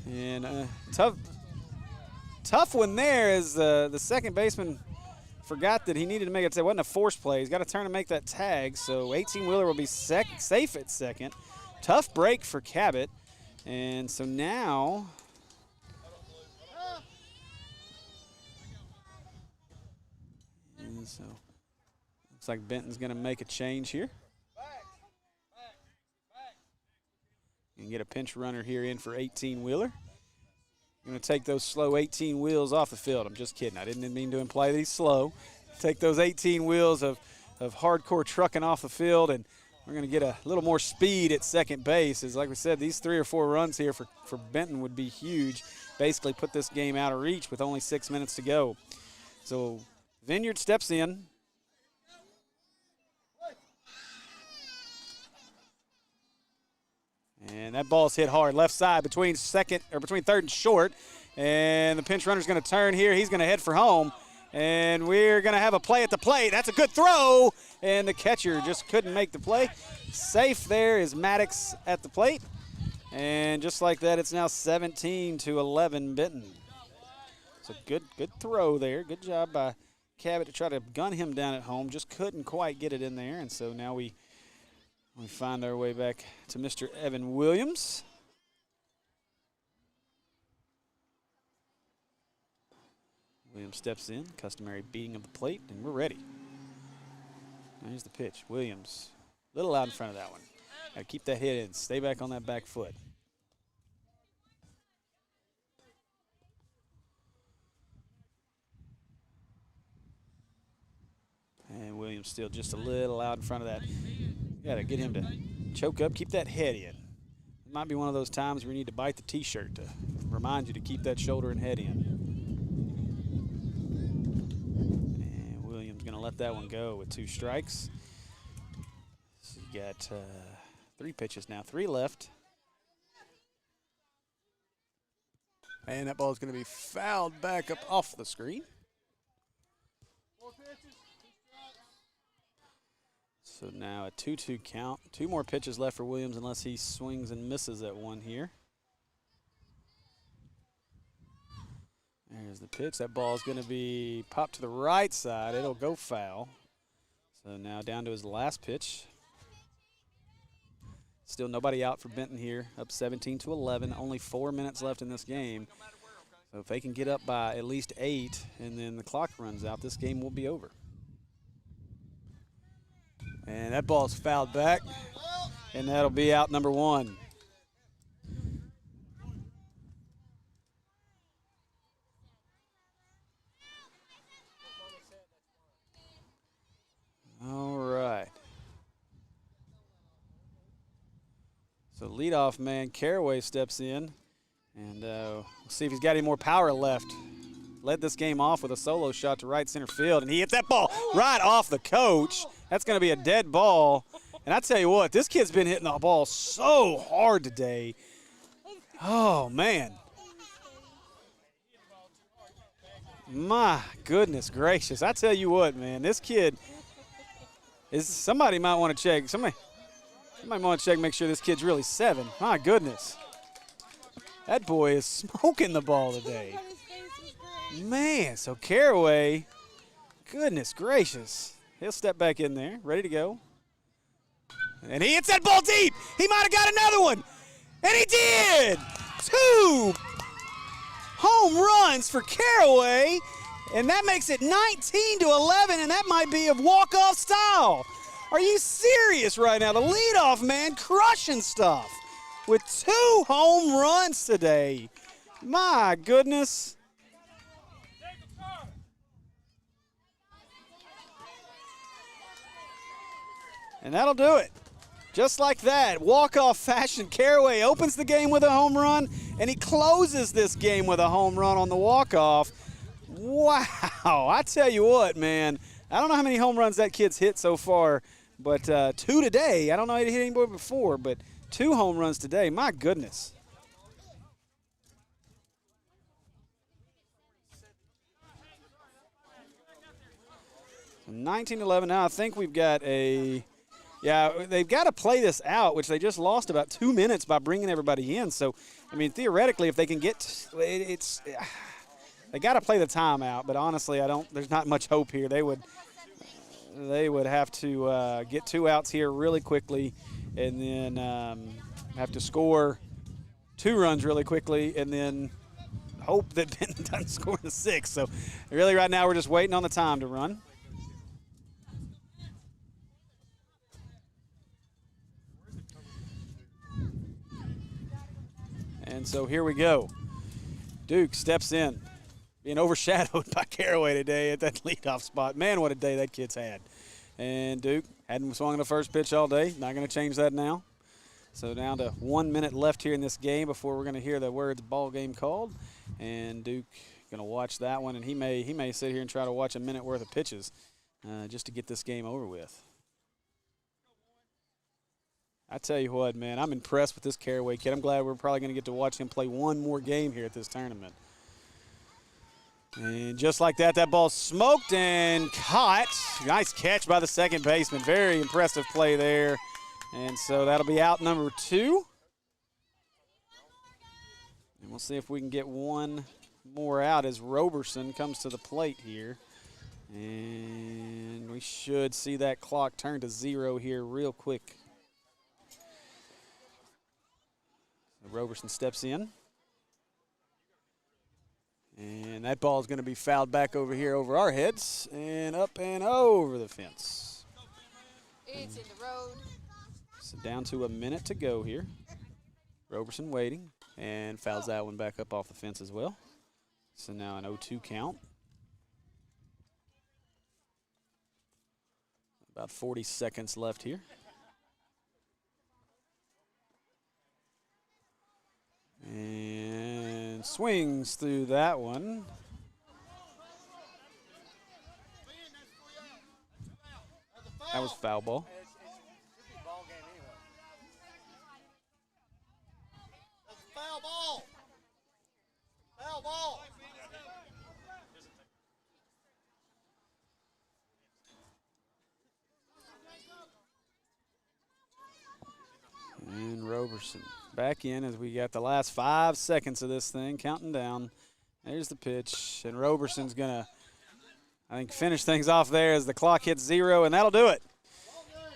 And tough one there as the second baseman forgot that he needed to make it. It wasn't a force play. He's got to turn and make that tag, so 18-wheeler will be safe at second. Tough break for Cabot, and so now so looks like Benton's going to make a change here and get a pinch runner here in for 18-wheeler. Going to take those slow 18 wheels off the field. I'm just kidding. I didn't mean to imply that he's slow. Take those 18 wheels of hardcore trucking off the field, and we're going to get a little more speed at second base. As like we said, these 3 or 4 runs here for Benton would be huge. Basically put this game out of reach with only 6 minutes to go. So Vineyard steps in. And that ball's hit hard left side between third and short. And the pinch runner's going to turn here. He's going to head for home. And we're going to have a play at the plate. That's a good throw. And the catcher just couldn't make the play. Safe there is Maddox at the plate. And just like that, it's now 17-11 Benton. So good throw there. Good job by Cabot to try to gun him down at home. Just couldn't quite get it in there. And so now we find our way back to Mr. Evan Williams. Williams steps in, customary beating of the plate, and we're ready. There's the pitch. Williams, a little out in front of that one. Got to keep that hit in. Stay back on that back foot. And Williams still just a little out in front of that. Got to get him to choke up, keep that head in. It might be one of those times where you need to bite the T-shirt to remind you to keep that shoulder and head in. And Williams going to let that one go with 2 strikes. So you got 3 pitches now, 3 left. And that ball is going to be fouled back up off the screen. So now a 2-2 count. 2 more pitches left for Williams unless he swings and misses at one here. There's the pitch. That ball is going to be popped to the right side. It'll go foul. So now down to his last pitch. Still nobody out for Benton here. Up 17-11. Only 4 minutes left in this game. So if they can get up by at least 8 and then the clock runs out, this game will be over. And that ball's fouled back, and that'll be out number 1. All right. So leadoff man Caraway steps in, and we'll see if he's got any more power left. Led this game off with a solo shot to right center field, and he hits that ball right off the coach. That's going to be a dead ball. And I tell you what, this kid's been hitting the ball so hard today. Oh, man. My goodness gracious. I tell you what, man, this kid is – somebody might want to check. Somebody might want to check, make sure this kid's really 7. My goodness. That boy is smoking the ball today. Man, so Caraway, goodness gracious. He'll step back in there, ready to go. And he hits that ball deep. He might have got another one. And he did. 2 home runs for Caraway. And that makes it 19-11, and that might be of walk-off style. Are you serious right now? The leadoff man crushing stuff with 2 home runs today. My goodness. And that'll do it. Just like that, walk-off fashion. Caraway opens the game with a home run, and he closes this game with a home run on the walk-off. Wow, I tell you what, man. I don't know how many home runs that kid's hit so far, but 2 today. I don't know if he hit anybody before, but 2 home runs today. My goodness. So 19-11 now. I think we've got a – yeah, they've got to play this out, which they just lost about 2 minutes by bringing everybody in. So, I mean, theoretically, if they can get – it's – they got to play the timeout, but honestly, there's not much hope here. They would have to get 2 outs here really quickly, and then have to score 2 runs really quickly, and then hope that Benton doesn't score the 6th. So really, right now, we're just waiting on the time to run. And so here we go. Duke steps in. Being overshadowed by Caraway today at that leadoff spot. Man, what a day that kid's had. And Duke hadn't swung the first pitch all day. Not going to change that now. So down to 1 minute left here in this game before we're going to hear the words ball game called. And Duke going to watch that one. And he may sit here and try to watch a minute worth of pitches just to get this game over with. I tell you what, man, I'm impressed with this Caraway kid. I'm glad we're probably going to get to watch him play one more game here at this tournament. And just like that, that ball's smoked and caught. Nice catch by the second baseman. Very impressive play there. And so that'll be out number 2. And we'll see if we can get one more out as Roberson comes to the plate here. And we should see that clock turn to 0 here real quick. So Roberson steps in. And that ball is going to be fouled back over here over our heads and up and over the fence.
It's in the road.
So down to a minute to go here. Roberson waiting and fouls that one back up off the fence as well. So now an 0-2 count. About 40 seconds left here. And swings through that one. That was foul ball.
Foul ball. Foul ball.
And Roberson back in as we got the last 5 seconds of this thing, counting down. There's the pitch, and Roberson's going to, I think, finish things off there as the clock hits 0, and that'll do it.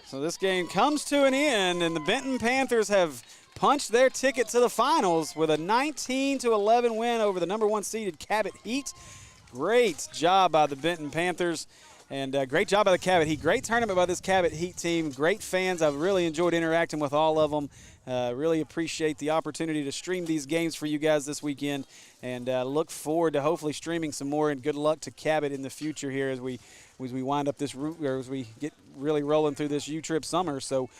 So this game comes to an end, and the Benton Panthers have punched their ticket to the finals with a 19-11 win over the number 1 seeded Cabot Heat. Great job by the Benton Panthers. And great job by the Cabot Heat. Great tournament by this Cabot Heat team. Great fans. I've really enjoyed interacting with all of them. Really appreciate the opportunity to stream these games for you guys this weekend. And look forward to hopefully streaming some more. And good luck to Cabot in the future here as we wind up this route, or as we get really rolling through this U-Trip summer. So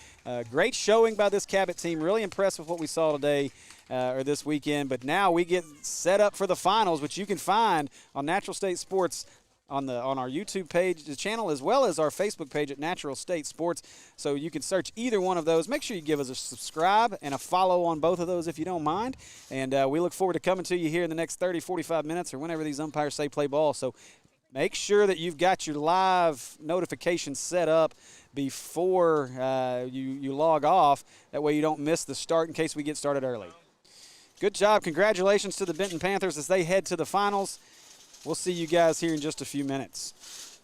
great showing by this Cabot team. Really impressed with what we saw today or this weekend. But now we get set up for the finals, which you can find on Natural State Sports on our YouTube page, the channel, as well as our Facebook page at Natural State Sports. So you can search either one of those. Make sure you give us a subscribe and a follow on both of those if you don't mind. And we look forward to coming to you here in the next 30, 45 minutes or whenever these umpires say play ball. So make sure that you've got your live notifications set up before you log off. That way you don't miss the start in case we get started early. Good job. Congratulations to the Benton Panthers as they head to the finals. We'll see you guys here in just a few minutes.